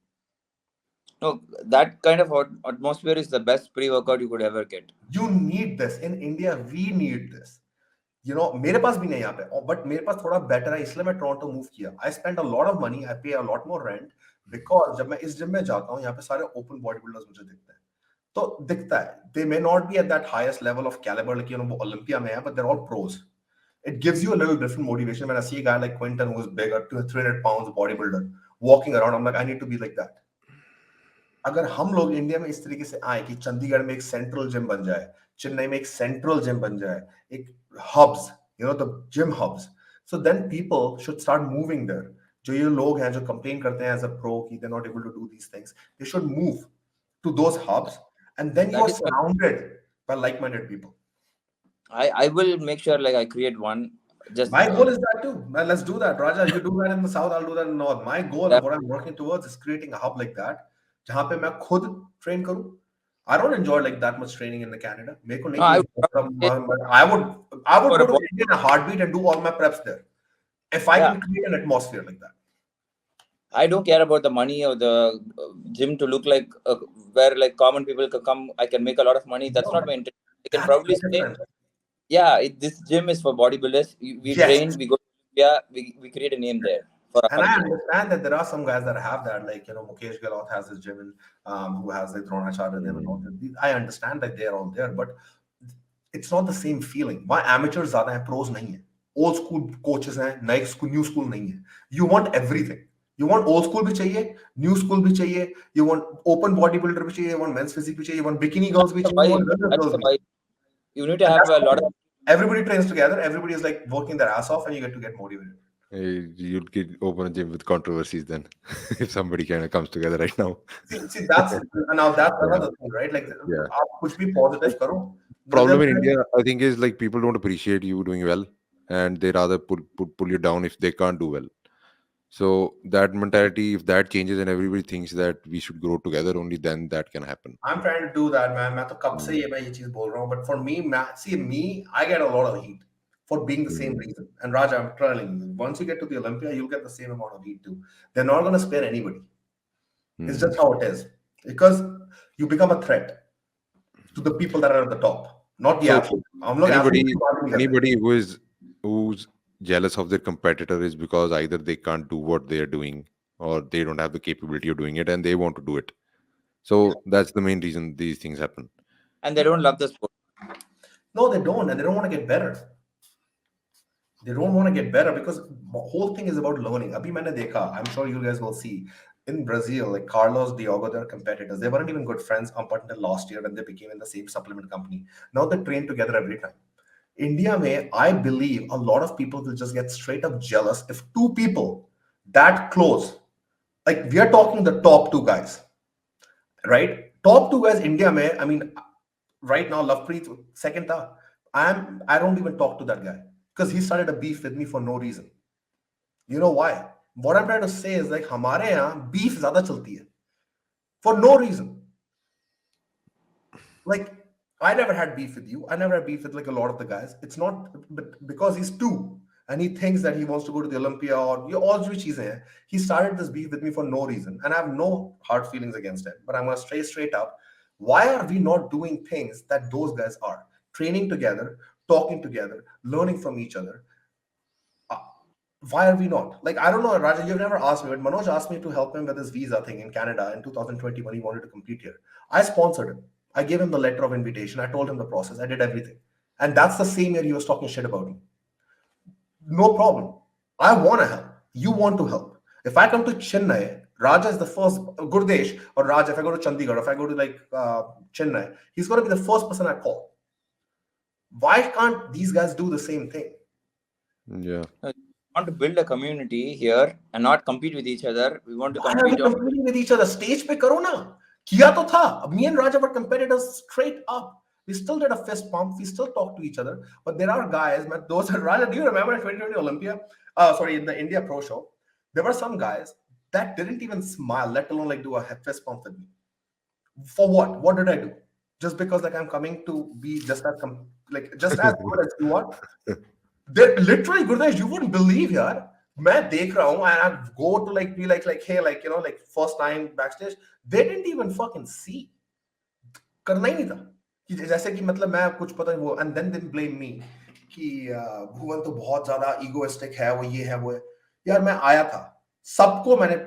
No, that kind of atmosphere is the best pre-workout you could ever get. You need this in India. We need this. You know, मेरे पास भी नहीं यहाँ पे, बट मेरे पास थोड़ा बेटर है, इसलिए मैं टोरंटो मूव किया. I spend a lot of money, I pay a lot more rent, because जब मैं इस जिम में जाता हूँ, यहाँ पे सारे ओपन बॉडी बिल्डर्स मुझे दिखते हैं. तो दिखता है, they may not be at that highest level of caliber, like, you know, वो ओलंपिया में है, but they're all pros. It gives you a little different motivation when I see a guy like Quinton, who is bigger, 300 pounds bodybuilder, walking around. I'm like, I need to be like that. अगर हम लोग India में इस तरीके से आए कि चंडीगढ़ में एक सेंट्रल जिम बन जाए, चेन्नई में एक सेंट्रल जिम बन जाए, एक hubs, you know, the gym hubs, so then people should start moving there. जो ये लोग हैं जो कंप्लेन करते हैं एज अ प्रो कि they not able to do these things, they should move to those hubs, and then you are surrounded by like minded people. I will make sure like I create one. Just my goal is that too, man. Let's do that, Raja. You do that in the south, I'll do that in the north. My goal and what I'm working towards is creating a hub like that, जहाँ पे मैं खुद train करूं. I don't enjoy like that much training in the Canada. मेरे को नहीं. I would go to India in a heartbeat and do all my preps there if I can create an atmosphere like that. I don't care about the money or the gym to look like where like common people can come. I can make a lot of money. That's not my intention. I can probably say, yeah, this gym is for bodybuilders. We train, we go, we create a name there. And I understand that there are some guys that have that, like, you know, Mukesh Galaut has his gym, who has like Dronacharya them and all that. I understand that they're all there, but it's not the same feeling. Why amateurs ज़्यादा हैं, pros नहीं हैं. Old school coaches हैं, नए school, new school नहीं है. You want everything. You want old school भी चाहिए, new school भी चाहिए. You want open bodybuilder भी चाहिए. You want men's physique भी चाहिए. You want bikini girls भी चाहिए. You want girls भी. You need to have a lot of. Everybody trains together. Everybody is like working their ass off, and you get motivated. You'd get open a gym with controversies then, if somebody kind of comes together right now. See, that's another thing, right? Like, आप कुछ भी positive करो. Problem in India, I think, is like people don't appreciate you doing well, and they rather pull you down if they can't do well. So that mentality, if that changes and everybody thinks that we should grow together, only then that can happen. I'm trying to do that, man. मैं तो कब से Mm. ये चीज बोल रहा हूँ. But for me, see me, I get a lot of heat for being the same Mm. reason. And Raj, I'm telling you, once you get to the Olympia, you'll get the same amount of heat too. They're not going to spare anybody. It's Mm. just how it is. Because you become a threat to the people that are at the top, not the So athlete. हम लोग anybody athlete की बात नहीं कर रहे. anybody who's jealous of their competitor is because either they can't do what they're doing or they don't have the capability of doing it and they want to do it. So that's the main reason these things happen. And they don't love the sport. No, they don't, and they don't want to get better. They don't want to get better because the whole thing is about learning. Abhi maine dekha, I'm sure you guys will see in Brazil, like Carlos, Diogo, their competitors, they weren't even good friends up until last year when they became in the same supplement company. Now they train together every time. India, mein, I believe a lot of people will just get straight up jealous if two people that close, like we are talking the top two guys, right? Top two guys, India, mein, I mean, right now, Lovepreet, second tha. I don't even talk to that guy because he started a beef with me for no reason. You know why? What I'm trying to say is like हमारे यहाँ beef ज़्यादा चलती है for no reason. Like I never had beef with you. I never had beef with like a lot of the guys. It's not because he's two and he thinks that he wants to go to the Olympia or all जो चीजें हैं. He started this beef with me for no reason, and I have no hard feelings against him. But I'm gonna stay straight up. Why are we not doing things that those guys are? Training together, talking together, learning from each other. Why are we not? Like, I don't know, Raja, you've never asked me, but Manoj asked me to help him with his visa thing in Canada in 2020 when he wanted to compete here. I sponsored him. I gave him the letter of invitation. I told him the process. I did everything. And that's the same year he was talking shit about me. No problem. I want to help. You want to help. If I come to Chennai, Raja is the first, Guradesh or Raja, if I go to Chandigarh, if I go to like Chennai, he's going to be the first person I call. Why can't these guys do the same thing? Yeah. We want to build a community here and not compete with each other. We want to Why are compete we on. competing with each other? Stage pe karo na. Kiya to tha. Me and Raja were competitors straight up. We still did a fist pump. We still talk to each other. But there are guys, man, those are Raja. Do you remember in 2020 Olympia? In the India Pro Show, there were some guys that didn't even smile, let alone like do a fist pump with me. For what? What did I do? Just because like I'm coming to be just as just as good as you are. They literally, Guradesh, you wouldn't believe, yaar. मैं देख रहा हूँ and I go to like be like hey, like you know, like first time backstage, they didn't even fucking see. करना ही नहीं था कि जैसे कि मतलब मैं कुछ पता नहीं वो, and then they blame me कि भुवन तो बहुत ज्यादा egoistic है, वो ये है वो है. यार मैं आया था, सबको मैंने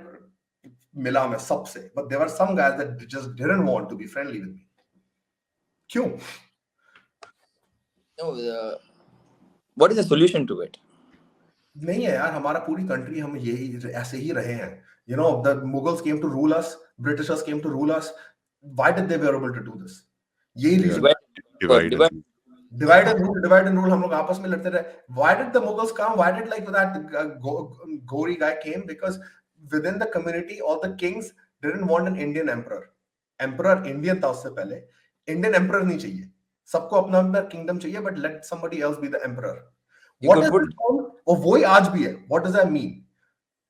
मिला मैं सबसे, but there were some guys that just didn't want to be friendly with me. क्यों? No, what is the solution to it? नहीं है यार, हमारा पूरी कंट्री हम यही ऐसे ही रहे हैं. You know, the Mughals came to rule us, Britishers came to rule us. Why did they were able to do this? यही reason. Divide and rule हम लोग आपस में लड़ते रहे. Why did the Mughals come? Why did like that Gori guy came? Because within the community, all the kings didn't want an Indian emperor. Emperor Indian था उससे पहले. Indian emperor नहीं चाहिए. सबको अपना अपना kingdom चाहिए, but let somebody else be the emperor. What is it called? और वही आज भी है. What does that mean?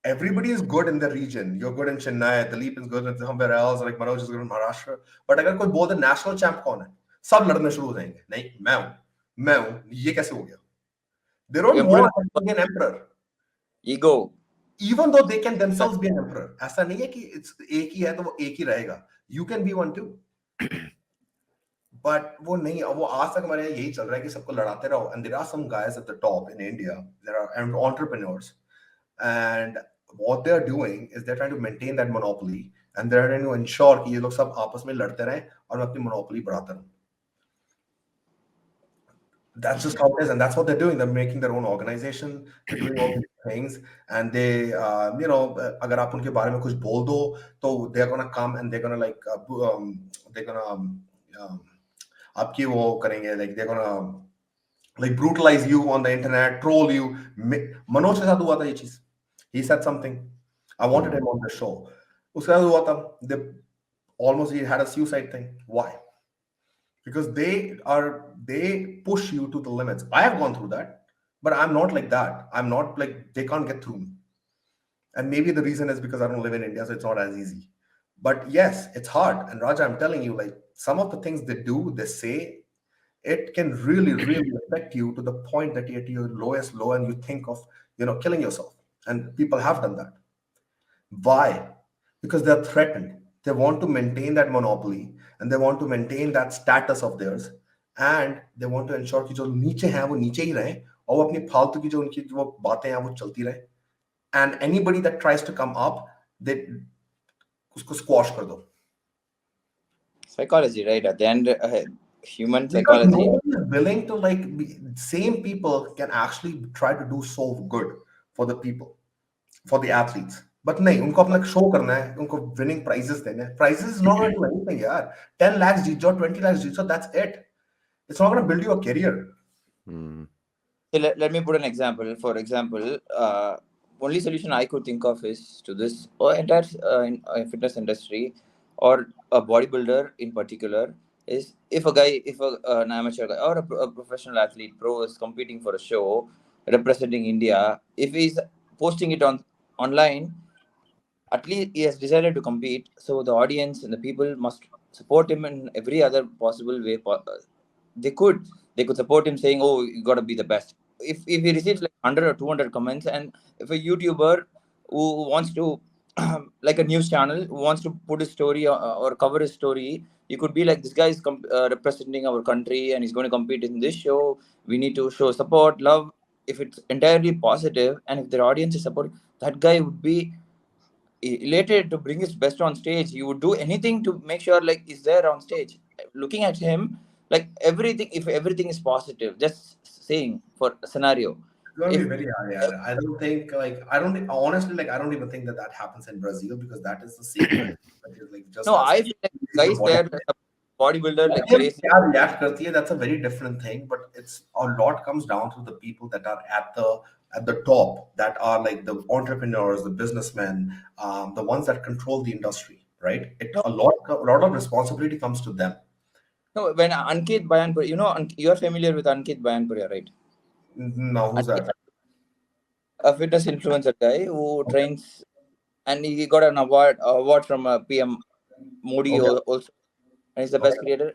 Everybody is good in the region. You're good in Chennai, Dilip is good in somewhere else, like Manoj is good in Maharashtra. But अगर कोई बोल दे national champ कौन है, सब लड़ने शुरू हो जाएंगे. नहीं, मैं हूँ. ये कैसे हो गया? They don't want to be an emperor. Ego. Even though they can themselves be an emperor. ऐसा नहीं है कि एक ही है तो वो एक ही रहेगा. You can be one too. But वो नहीं, वो आज तक हमारे यहाँ यही चल रहा है कि सबको लड़ाते रहो. And there are some guys at the top in India. There are entrepreneurs. And what they're doing is they're trying to maintain that monopoly, and they're trying to ensure कि ये लोग सब आपस में लड़ते रहें और मैं अपनी monopoly बढ़ाता रहूं. That's just how it is, and that's what they're doing. They're making their own organization. They're doing all these things, and they, you know, अगर आप उनके बारे में कुछ बोल दो, तो they're gonna come and they're gonna like, they're gonna आपकी वो करेंगे, like they're gonna like brutalize you on the internet, troll you. Manoj के साथ हुआ था ये चीज. He said something. I wanted him on the show. उसके बाद हुआ था, he had a suicide thing. Why? Because they push you to the limits. I have gone through that, but I'm not like that. I'm not like, they can't get through me. And maybe the reason is because I don't live in India, so it's not as easy. But yes, it's hard. And Raja, I'm telling you, like some of the things they do, they say, it can really, really affect you to the point that you're at your lowest low and you think of, killing yourself. And people have done that. Why? Because they're threatened. They want to maintain that monopoly and they want to maintain that status of theirs. And they want to ensure कि जो नीचे हैं वो नीचे ही रहें और वो अपनी फालतू की जो उनकी जो बातें हैं वो चलती रहे. And anybody that tries to come up, they उसको squash कर दो. Psychology, right? At the end, human Because psychology. nobody is willing to same people can actually try to do so good for the people, for the athletes. But नहीं, उनको अपना show करना है, उनको winning prizes देने हैं. Prizes is not going to do anything, यार. 10 lakhs जीत जाओ, 20 lakhs जीत जाओ, that's it. It's not going to build you a career. Let me put an example. For example, only solution I could think of is to this entire fitness industry or a bodybuilder in particular is if an amateur guy or a professional athlete pro is competing for a show representing India, if he's posting it online, at least he has decided to compete, so the audience and the people must support him in every other possible way. They could support him saying, oh, you got to be the best. If he receives like 100 or 200 comments, and if a YouTuber who wants to like a news channel who wants to put his story or cover his story, you could be like, this guy is representing our country and he's going to compete in this show, we need to show support, love. If it's entirely positive and if their audience is supporting, that guy would be elated to bring his best on stage. He would do anything to make sure like he's there on stage. Looking at him, like everything, if everything is positive, just saying for a scenario. It's going to be very hard, yeah. I don't think honestly, I don't even think that happens in Brazil because that is the same country. Just no, I feel like guys there, bodybuilder like crazy. That's a very different thing, but it's a lot comes down to the people that are at the top, that are like the entrepreneurs, the businessmen, the ones that control the industry, right? A lot of responsibility comes to them. No, when Ankit Bayanpuri, you're familiar with Ankit Bayanpuri, right? No, who's that? A fitness influencer guy who trains, and he got an award from PM Modi also, and he's the best creator.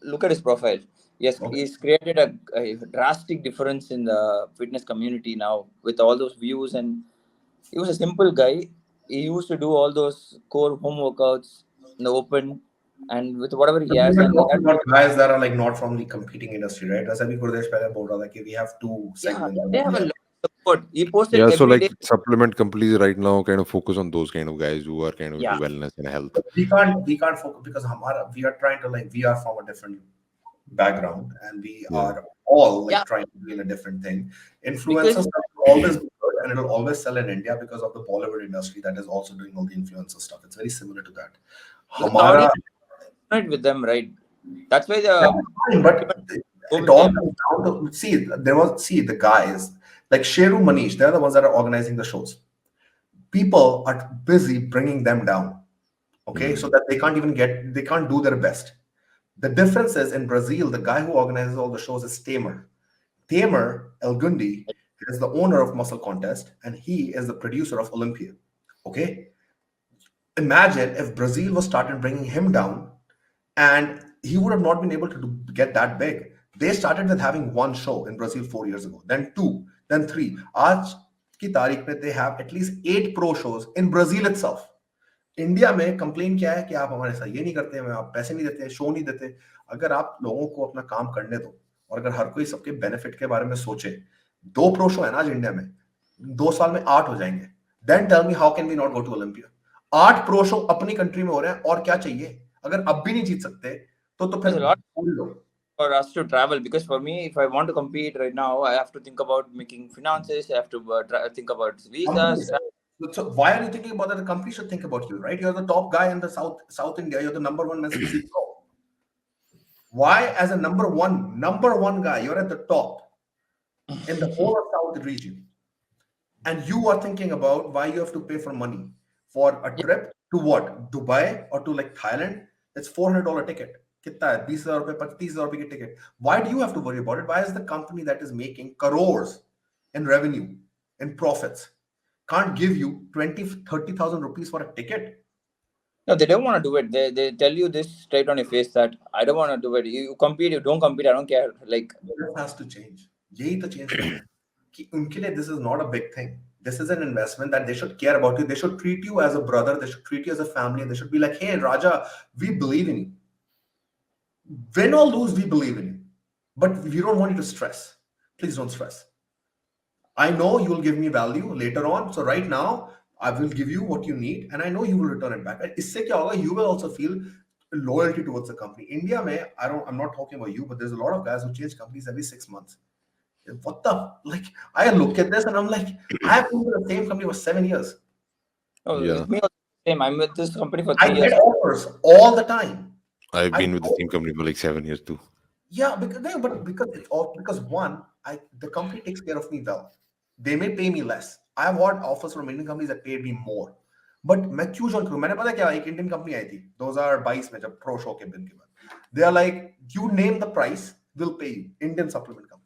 Look at his profile. Yes, he's created a drastic difference in the fitness community now with all those views. And he was a simple guy. He used to do all those core home workouts in the open, and with whatever he has. And guys that are like not from the competing industry, right? As Guradesh we have two segments. They have a lot of support. He posted so every like day. supplement companies right now kind of focus on those kind of guys who are kind of into wellness and health. We can't focus because we are trying to we are from a different background and we are all trying to be in a different thing. Influencers will always be good and it'll always sell in India because of the Bollywood industry that is also doing all the influencer stuff. It's very similar to that. With them, right? That's why but it all comes down to the guys like Sheru, Manish, they're the ones that are organizing the shows. People are busy bringing them down, okay, so that they can't do their best. The difference is in Brazil, the guy who organizes all the shows is Tamer El Gundi is the owner of Muscle Contest and he is the producer of Olympia. Okay, imagine if Brazil was started bringing him down and he would have not been able to get that big. They started with having one show in Brazil 4 years ago, then 2, then 3. Aaj ki तारीख में they have at least 8 pro shows in Brazil itself. India में complain क्या है कि आप हमारे साथ ये नहीं करते हैं, आप पैसे नहीं देते, शो नहीं देते. अगर आप लोगों को अपना काम करने दो और अगर हर कोई सबके बेनिफिट के बारे में सोचे, 2 प्रो शो है ना आज इंडिया में, 2 साल में 8 हो जाएंगे. Then tell me how can we not go to Olympia? 8 pro show अपनी कंट्री में हो रहे हैं और क्या चाहिए? अगर अब भी नहीं जीत सकते तो फिर बोल लो. For us to travel, because for me, if I want to compete right now, I have to think about making finances. I have to think about visas. So why are you thinking about that? The company should think about you, right? You're the top guy in the South India. You're the number 1 men's physique pro. Why, as a number one guy, you're at the top in the whole of South region, and you are thinking about why you have to pay for money for a trip to what? Dubai or to like Thailand? It's $400 ticket. कितना है? 20,000 रुपए, 25,000 रुपए की ticket. Why do you have to worry about it? Why is the company that is making crores in revenue, in profits, can't give you 20,000-30,000 rupees for a ticket. No, they don't want to do it. They tell you this straight on your face that I don't want to do it. You compete, you don't compete, I don't care. Like, This has to change. यही तो change करना है कि उनके लिए this is not a big thing. This is an investment that they should care about you. They should treat you as a brother. They should treat you as a family. They should be like, hey, Raja, we believe in you. Win or lose, we believe in you. But we don't want you to stress. Please don't stress. I know you will give me value later on. So right now, I will give you what you need, and I know you will return it back. इससे क्या होगा? You will also feel loyalty towards the company. India में, I'm not talking about you, but there's a lot of guys who change companies every 6 months. What the, like, I look at this and I'm like, I've been with the same company for 7 years. oh, Yeah. with me also the same. I'm with this company for I 3 years. get offers all the time. I've been with the know. same company for like 7 years too. Yeah, because one, the company takes care of me well. They may pay me less. I've got offers from Indian companies that paid me more. But मैं क्यों join करूं? मैंने पता क्या, एक Indian company आई थी 2022 में जब pro show के दिन के बाद. They are like, you name the price, we'll pay you. Indian supplement company.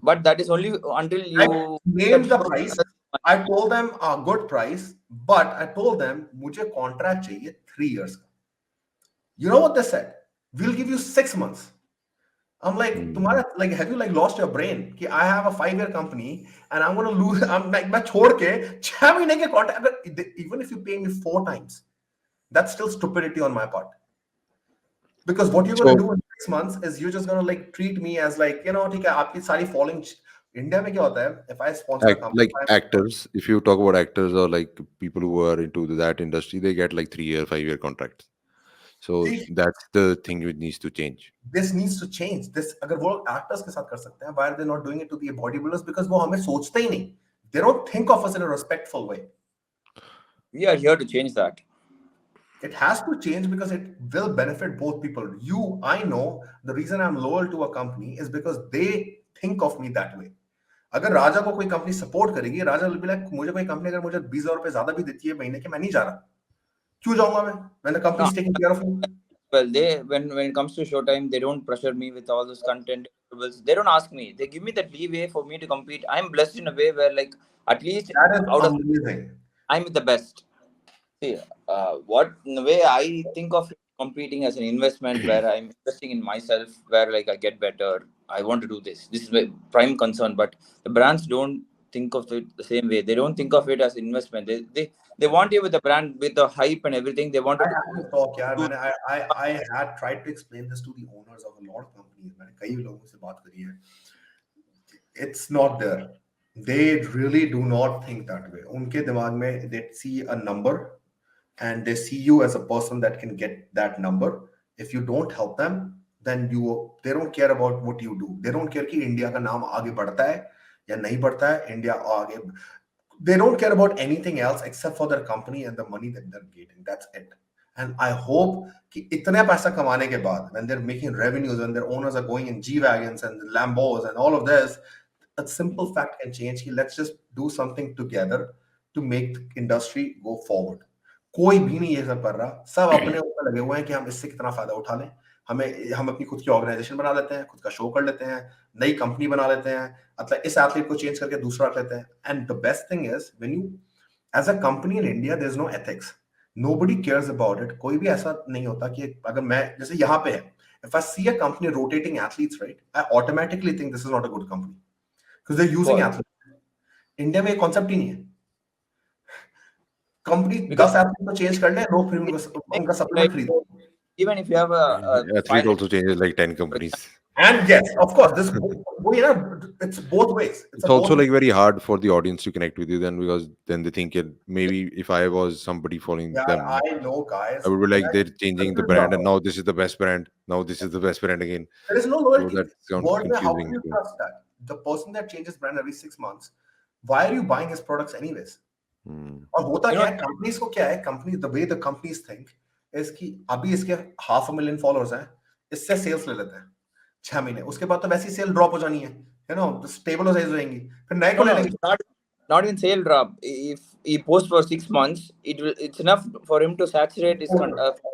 But that is only until I you named the price. I told them a good price, but I told them मुझे contract चाहिए 3 years का. You know what they said? We'll give you 6 months. I'm like, तुम्हारा, like, have you like lost your brain? कि I have a 5-year company and I'm going to lose. I'm like, मैं छोड़ के 6 महीने के contract, even if you pay me 4 times, that's still stupidity on my part. Because what you're going to do in 6 months is you're just going to like treat me as like, you know, ठीक है, आपकी सारी falling. India में क्या होता है? If I sponsor a company, like actors, if you talk about actors or like people who are into that industry, they get like 3-year, 5-year contracts. So that's the thing which needs to change. This needs to change. This, अगर वो actors के साथ कर सकते हैं, why are they not doing it to the bodybuilders? Because वो हमें सोचते ही नहीं. They don't think of us in a respectful way. we are here to change that. It has to change because it will benefit both people. You, I know the reason I'm loyal to a company is because they think of me that way. अगर राजा को कोई company support करेगी, राजा will be like, मुझे कोई company अगर मुझे 20,000 रुपए ज्यादा भी देती है महीने के, मैं नहीं जा रहा. क्यों जाऊंगा मैं? When the company is taking care of me. Well, when it comes to showtime, they don't pressure me with all this content. They don't ask me. They give me that leeway for me to compete. I'm blessed in a way where, like, at least That is out of amazing. I'm with the best. See, what in the way I think of competing as an investment, where I'm investing in myself, where like I get better. I want to do this. This is my prime concern. But the brands don't think of it the same way. They don't think of it as investment. They want you with the brand, with the hype and everything. They want I to have to talk, यार. I had tried to explain this to the owners of a lot of companies. मैंने कई लोगों से बात करी है. It's not there. They really do not think that way. उनके दिमाग में they see a number and they see you as a person that can get that number. If you don't help them, then they don't care about what you do. They don't care कि India का नाम आगे बढ़ता है या नहीं बढ़ता है. इंडिया आगे. They don't care about anything else except for their company and the money that they're getting. That's it. And I hope कि इतने पैसा कमाने के बाद, when they're making revenues, when their owners are going in G-Wagons and Lambos and all of this, a simple fact can change. Let's just do something together to make the industry go forward. कोई भी नहीं ये सब कर रहा. सब अपने ऊपर लगे हुए हैं कि हम इससे कितना फायदा उठा लें. हम अपनी खुद की ऑर्गेनाइजेशन बना लेते हैं, खुद का शो कर लेते हैं, नई कंपनी बना लेते हैं, मतलब इस एथलीट को चेंज करके दूसरा रख लेते हैं. And the best thing is when you as a company in India there is no ethics. Nobody cares about it. कोई भी ऐसा नहीं होता कि अगर मैं जैसे यहाँ पे है, if I see a company rotating athletes, right, I automatically think this is not a good company because they are using athletes. India में ये कॉन्सेप्ट ही नहीं है. कंपनी 10 एथलीट को चेंज कर ले, लोग फिर उनका सप्लीमेंट खरीदो. Even if you have a athlete also changes like 10 companies. And yes, of course, this it's both ways. It's also like very hard for the audience to connect with you then, because then they think maybe if I was somebody following them, I know, guys. I would be like, they're changing the brand and now this is the best brand. Now this is the best brand again. There is no loyalty. So that sounds confusing. How can you trust that? The person that changes brand every 6 months, why are you buying his products anyways? और होता क्या है, companies को क्या है, company the way the companies think is कि अभी इसके 500,000 फॉलोअर्स हैं, इससे सेल्स ले लेते हैं 6 महीने, उसके बाद तो वैसी सेल ड्रॉप हो जानी है, you know, stabilize होएंगी, फिर नए को ले लेंगे. Not in sale drop. If he posts for 6 months, it's enough for him to saturate his content.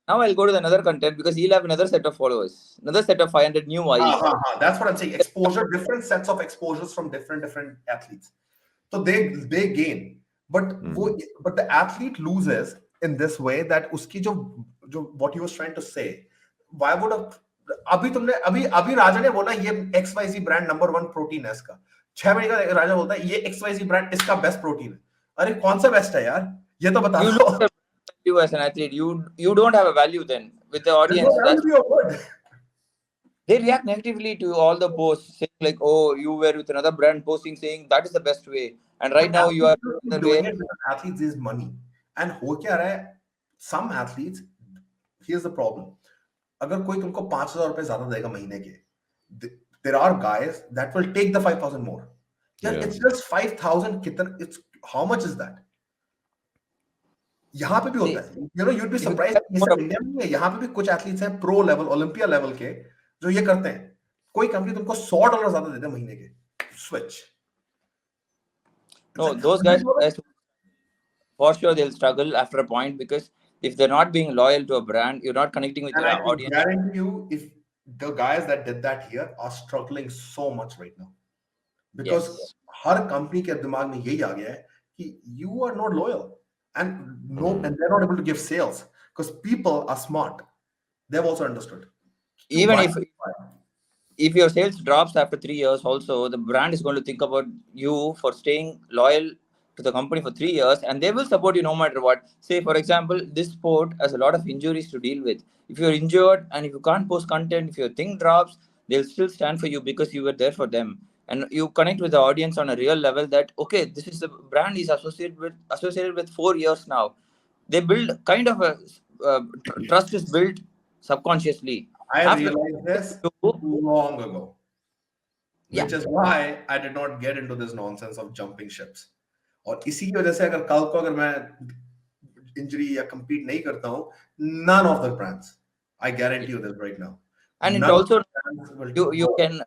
Now I'll go to another content because he'll have another set of followers, another set of 500 new eyes. That's what I'm saying. Exposure, different sets of exposures from different athletes. So they gain. But the athlete loses in this way that उसकी जो what he was trying to say, why would a अभी राजा ने बोला ये XYZ brand number 1 protein है इसका, 6 महीने का राजा बोलता है ये XYZ ब्रांड इसका बेस्ट प्रोटीन है. अरे कौन सा बेस्ट है यार, ये तो बता दो. You as an athlete, you don't have a value then with the audience. They react negatively to all the posts saying like, oh, you were with another brand posting saying that is the best way, and right now you are doing it because athletes is money. And हो क्या रहा है, some athletes, here's the problem, अगर कोई तुमको 5,000 रुपए ज्यादा देगा महीने के, there are guys that will take the 5,000 more. Yeah, it's just 5,000. कितना, it's how much is that? यहाँ पे भी होता है, you know, you'd be surprised. India में यहाँ पे भी कुछ एथलीट्स हैं प्रो लेवल, ओलंपिया लेवल के, जो ये करते हैं. कोई कंपनी तुमको $100 ज्यादा देते हैं महीने के. Switch. No, those guys, for sure they'll struggle after a point, because if they're not being loyal to a brand, you're not connecting with your audience. I guarantee you, if the guys that did that here are struggling so much right now, because her company के दिमाग में यही आ गया है कि you are not loyal, and and they're not able to give sales because people are smart. They've also understood. Even if your sales drops after 3 years, also the brand is going to think about you for staying loyal to the company for 3 years, and they will support you no matter what. Say, for example, this sport has a lot of injuries to deal with. If you're injured and if you can't post content, if your thing drops, they'll still stand for you because you were there for them. And you connect with the audience on a real level that, okay, this is the brand is associated with 4 years now. They build kind of a trust is built subconsciously. I realized this long ago, which is why I did not get into this nonsense of jumping ships. और इसी की वजह से अगर कल को अगर मैं इंजरी या compete नहीं करता हूँ, none of the brands, I guarantee you this right now. And it also you can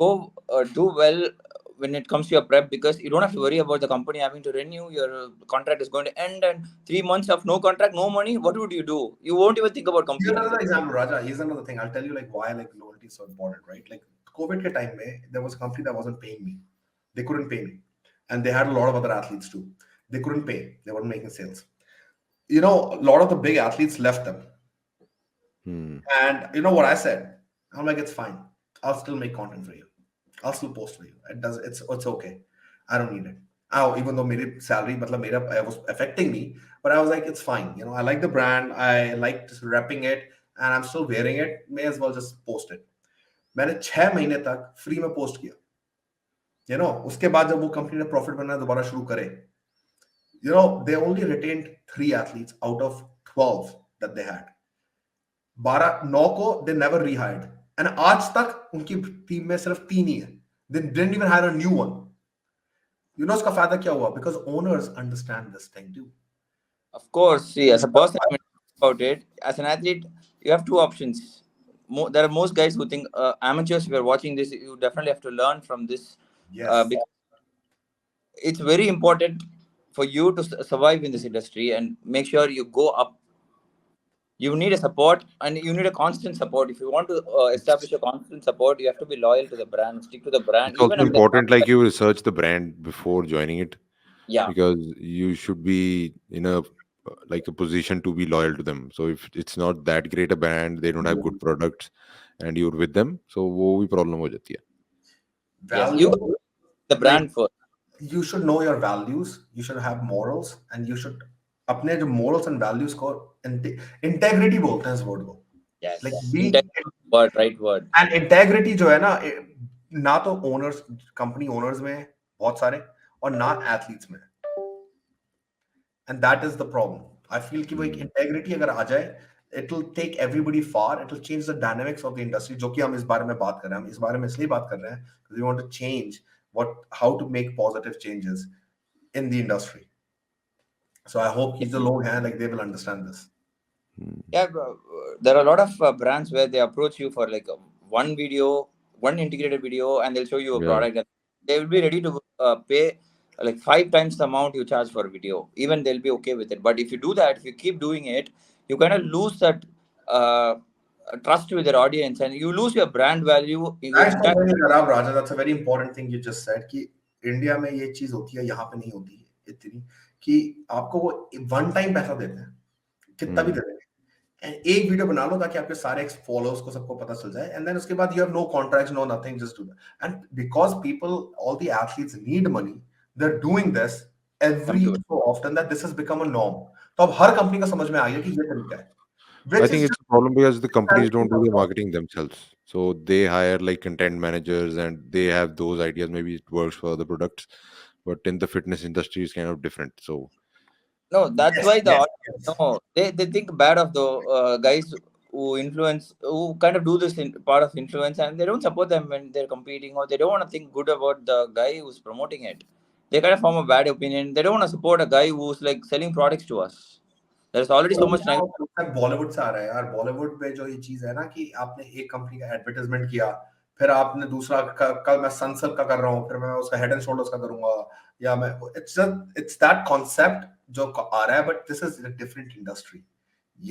go do well when it comes to your prep, because you don't have to worry about the company having to renew. Your contract is going to end, and 3 months of no contract, no money. What would you do? You won't even think about competing. Here's another example, Raja. Here's another thing. I'll tell you like why like loyalty is so important, right? Like COVID के time में, there was a company that wasn't paying me. They couldn't pay me. And they had a lot of other athletes too. They couldn't pay. They weren't making sales. You know, a lot of the big athletes left them. And you know what I said? I'm like, it's fine. I'll still make content for you. I'll still post for you. It's okay. I don't need it. Even though my salary was affecting me, but I was like, it's fine. You know, I like the brand. I like just repping it, and I'm still wearing it. May as well just post it. मैंने 6 महीने तक free में post किया. You know, उसके बाद जब वो company ने प्रॉफिट बनना दोबारा शुरू करे, you know, they only retained 3 athletes out of 12 that they had. 9 को they never rehired. And आज तक उनकी टीम में सिर्फ 3 ही है. They didn't even hire a new one. You know उसका फायदा क्या हुआ? Because owners understand this thing too. Of course, see, as a person about it, as an athlete, you have 2 options. There are most guys who think amateurs, if you're watching this, you definitely have to learn from this. Yes. It's very important for you to survive in this industry and make sure you go up. You need a support, and you need a constant support. If you want to establish a constant support, you have to be loyal to the brand, stick to the brand. It's also important, like you research the brand before joining it. Yeah. Because you should be in a position to be loyal to them. So if it's not that great a brand, they don't have good products, and you're with them, so वो भी problem हो जाती है. Yes, you the brand first. You should know your values. You should have morals, and you should अपने जो morals and values को integrity बोलते हैं इस word को. Yes. Like right word. And integrity जो है ना तो owners, company owners में बहुत सारे, और ना athletes में. And that is the problem. I feel कि वो एक integrity अगर आ जाए, it will take everybody far. It will change the dynamics of the industry. जो कि हम इस बारे में बात कर रहे हैं. हम इस बारे में इसलिए बात कर रहे हैं because we want to change how to make positive changes in the industry. So I hope the लोग हैं, like they will understand this. Yeah, there are a lot of brands where they approach you for like one video, one integrated video, and they'll show you a product, and they will be ready to pay like 5 times the amount you charge for a video. Even they'll be okay with it. But if you do that, if you keep doing it, you kind of lose that trust with your audience, and you lose your brand value. That's Raja. That's a very important thing you just said. Ki India में ये चीज होती है, यहाँ पे नहीं होती है इतनी, कि आपको वो वन टाइम पैसा देते हैं, कितना भी दे देंगे, and एक वीडियो बना लो ताकि आपके सारे फॉलोअर्स को सबको पता चल जाए, एंड देन उसके बाद you have no contracts, no nothing, just do that. And because people, all the athletes need money, they are doing this Come every to it. So often that this has become a norm. तो अब हर company को समझ में आ गया कि ये तरीका है, I which think is it's a problem because the companies don't do the just marketing themselves. So they hire like content managers and they have those ideas. Maybe it works for the products, but in the fitness industry, it's kind of different. So No, that's yes, why the yes, audience, yes. no, they think bad of the guys who influence, who kind of do this in part of influence, and they don't support them when they're competing, or they don't want to think good about the guy who's promoting it. They kind of form a bad opinion. They don't want to support a guy who's like selling products to us. There's already so much negative. Bollywood से आ रहा है यार। बॉलीवुड में जो ये चीज है ना कि आपने एक कंपनी का एडवर्टाइजमेंट किया, फिर आपने दूसरा कल मैं सनसिल्क का कर रहा हूँ, फिर मैं उसका हेड एंड शोल्डर्स का करूंगा, या मैं इट्स दैट कॉन्सेप्ट जो आ रहा है, but this is a different industry.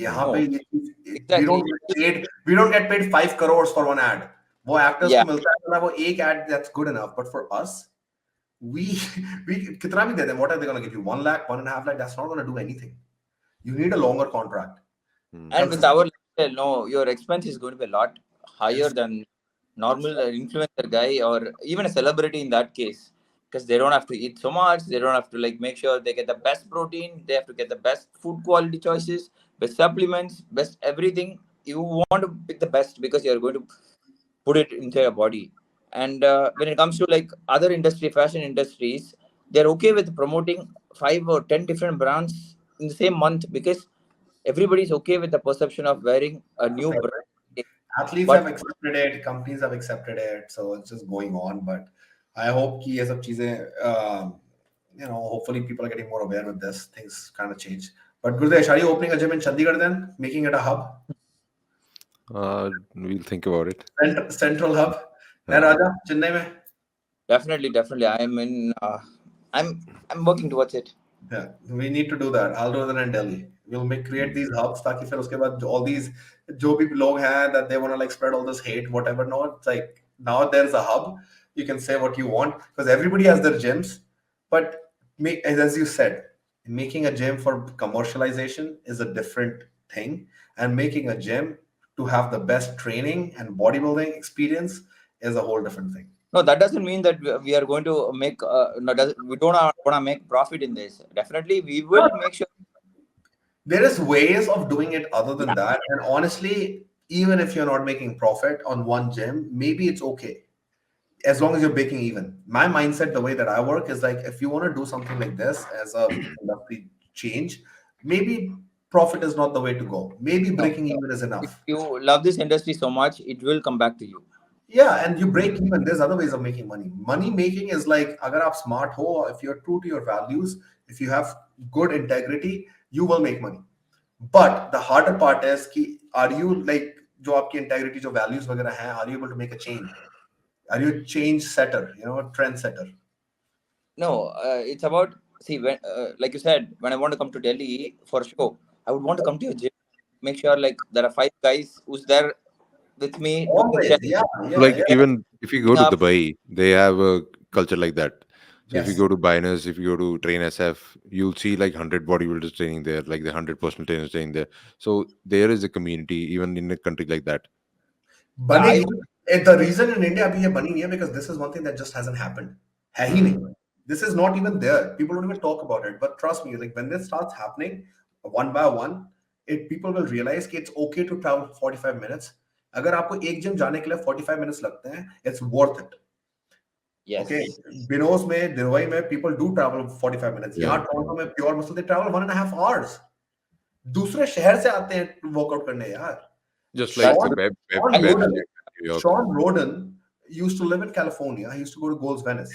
यहाँ पे No, ये चीज, exactly. We don't get paid 5 crores for one ad. वो एक्टर्स Yeah. को मिलता है वो एक ad, that's good enough, but for us we we कितना भी दे दें, what are they going to give you, 1 lakh, 1.5 lakh? That's not going to do anything. You need a longer contract. And with our lifestyle, no, your expense is going to be a lot higher Yes. than normal influencer guy or even a celebrity in that case, because they don't have to eat so much. They don't have to like make sure they get the best protein. They have to get the best food quality choices, best supplements, best everything. You want to pick the best because you're going to put it into your body. And when it comes to like other industry, fashion industries, they're okay with promoting 5 or 10 different brands in the same month because everybody's okay with the perception of wearing a new brand. Athletes But have accepted it, companies have accepted it, so it's just going on. But I hope कि ये सब चीजें, hopefully people are getting more aware with this. Things kind of change. But Guradesh, are you opening a gym in Chandigarh then, making it a hub, we'll think about it. central hub? Uh, Raja, Chennai में? definitely, I'm in. I'm working towards it. Yeah, we need to do that. I'll do that in Delhi. We'll create these hubs ताकि फिर उसके बाद all these जो भी लोग हैं that they want to like spread all this hate, whatever. No, it's like now there's a hub. You can say what you want because everybody has their gyms. But as you said, making a gym for commercialization is a different thing, and making a gym to have the best training and bodybuilding experience is a whole different thing. No, that doesn't mean that we are going to make. No, we don't want to make profit in this. Definitely, we will make sure. There is ways of doing it other than that, and honestly, even if you're not making profit on one gym, maybe it's okay as long as you're breaking even. My mindset, the way that I work, is like if you want to do something like this as a industry change, maybe profit is not the way to go. Maybe No, breaking even is if enough. you love this industry so much, it will come back to you. Yeah, and you break even. There's other ways of making money. Money making is like agar aap smart ho, if you're true to your values, if you have good integrity, you will make money. But the harder part is कि are you like जो आपकी integrity जो values वगैरह हैं, are you able to make a change? Are you a change setter, a trend setter? No, it's about, see, when like you said, when I want to come to Delhi for a show, I would want to come to your gym, make sure like there are 5 guys who's there with me doing Always, chest, yeah, like yeah. even if you go to up. Dubai, they have a culture like that. So if you Yes. go to Binance, if you go to Train SF, you'll see like 100 bodybuilders training there, like the 100 personal trainers training there. So there is a community even in a country like that. Yeah, I बनेगी. And the reason in India अभी ये बनी नहीं है because this is one thing that just hasn't happened. है ही नहीं. This is not even there. People don't even talk about it. But trust me, like when this starts happening one by one, people will realize कि it's okay to travel 45 minutes. अगर आपको एक gym जाने के लिए 45 minutes लगते हैं, it's worth it. yes. Okay, Binos में, Dirwai में, people do travel 45 minutes. Yeah. यहाँ टोरंटो में pure muscle they travel 1.5 hours. दूसरे शहर से आते हैं वर्कआउट करने यार. Just like Sean, the Sean web Roden, New York. Sean Roden used to live in California. He used to go to Gold's Venice.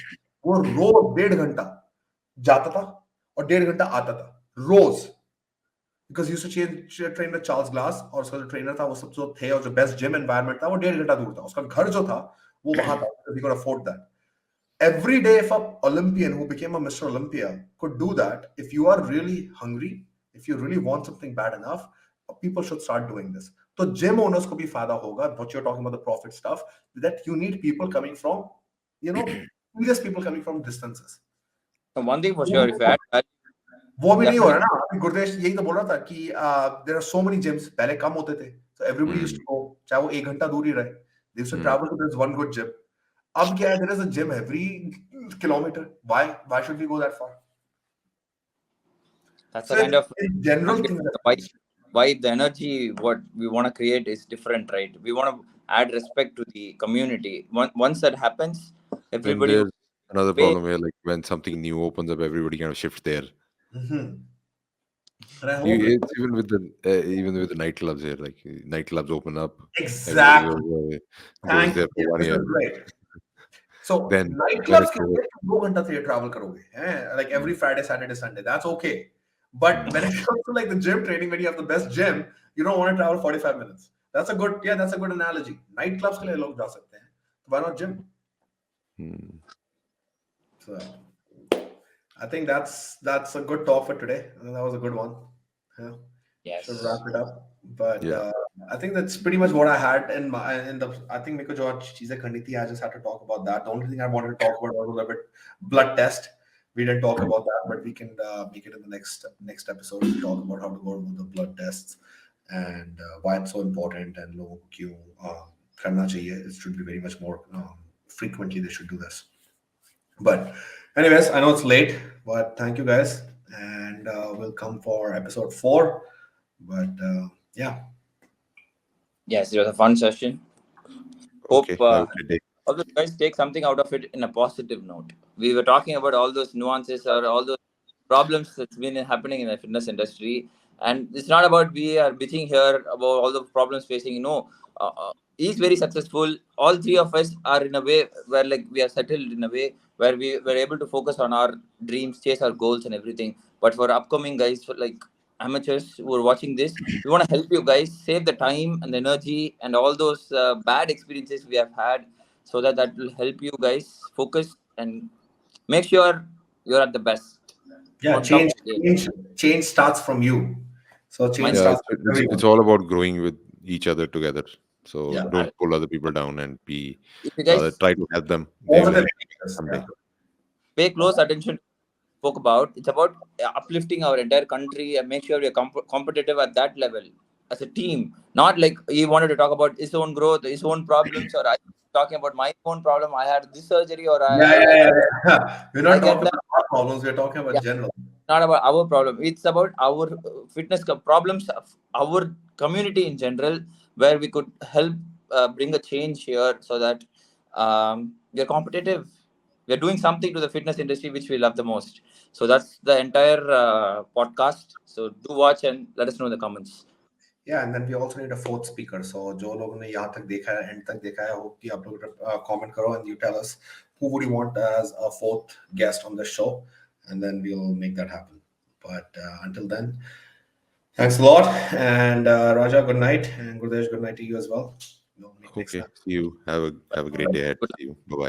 वो रोज 1.5 घंटा जाता था और 1.5 घंटा आता था रोज. Because he used to train with Charles Glass और उसका जो ट्रेनर था वो सब जो थे और जो बेस्ट जिम एनवायरनमेंट था वो 1.5 घंटा दूर था. उसका घर जो था वो वहां था. He could afford that. Every day, if an Olympian who became a Mr. Olympia could do that, if you are really hungry, if you really want something bad enough, people should start doing this. So gym owners को भी फायदा होगा. What you're talking about, the profit stuff, that you need people coming from, serious people coming from distances. So one thing for sure, if you add value, वो भी नहीं हो रहा definitely. ना. अभी गुरदेश यही तो बोल रहा था कि there are so many gyms. पहले कम होते थे, so everybody used to go, चाहे वो 1 घंटा दूर ही रहे. They used to travel to this one good gym. अब क्या है, there is a gym every kilometer. Why should we go that far? That's So the kind of in general things that why the energy what we want to create is different, right? We want to add respect to the community. Once that happens, Then everybody there's will another pay. problem where, like, when something new opens up, everybody kind of shifts there. Mhm. And I hope It's even with the nightclubs here. Like, nightclubs open up, everybody exactly. goes Thank there you. for Yeah, 1 this year. is great. So Then when nightclubs it's के over, लिए 2 घंटा से travel करोगे, like every Friday, Saturday, Sunday. That's okay. But when it comes to like the gym training, when you have the best gym, you don't want to travel 45 minutes. That's a good analogy. Nightclubs के लिए लोग जा सकते हैं. Why not gym? So I think that's a good talk for today. That was a good one. Yeah. Yes. Should wrap it up. But Yeah. I think that's pretty much what I had in the. I think because जो चीजें करनी थी, I just had to talk about that. The only thing I wanted to talk about was a bit blood test. We didn't talk about that, but we can make it in the next episode. We'll talk about how to go with the blood tests and why it's so important and लोगों को क्यों करना चाहिए. It should be very much more frequently. They should do this. But anyways, I know it's late, but thank you guys, and we'll come for episode 4. But yeah, Yes, it was a fun session. Hope okay, have a great day. all the guys take something out of it in a positive note. We were talking about all those nuances or all those problems that's been happening in the fitness industry, and it's not about we are bitching here about all the problems facing. No, he's very successful. All three of us are in a way where like we are settled in a way where we were able to focus on our dreams, chase our goals, and everything. But for upcoming guys, for like amateurs who are watching this, we want to help you guys save the time and the energy and all those bad experiences we have had, so that will help you guys focus and make sure you're at the best yeah, on top of the game. change starts from you. So change Mindset. Yeah, starts from it's everyone. all about growing with each other together. So Yeah, don't pull other people down and be If you rather guys try to help them. They will positive help you indicators. someday. Yeah, pay close attention to what we spoke about, it's about uplifting our entire country and make sure we're competitive at that level as a team. Not like he wanted to talk about his own growth, his own problems, or I talking about my own problem. I had this surgery, or yeah, yeah, I yeah, did. yeah. We're I not get talking that. about our problems. We're talking about Yeah, general. not about our problem. It's about our fitness problems of our community in general, where we could help bring a change here so that we're competitive. We're doing something to the fitness industry which we love the most. So that's the entire podcast. So do watch and let us know in the comments. Yeah, and then we also need a fourth speaker. So जो लोगों ने यहाँ तक देखा है, end तक देखा है, hope कि आप लोग comment करो and you tell us who would you want as a fourth guest on the show, and then we'll make that happen. But until then, thanks a lot, and Raja, good night, and Guradesh, good night to you as well. We'll meet next Okay. time. See you. Have a great day ahead. See you. Bye bye.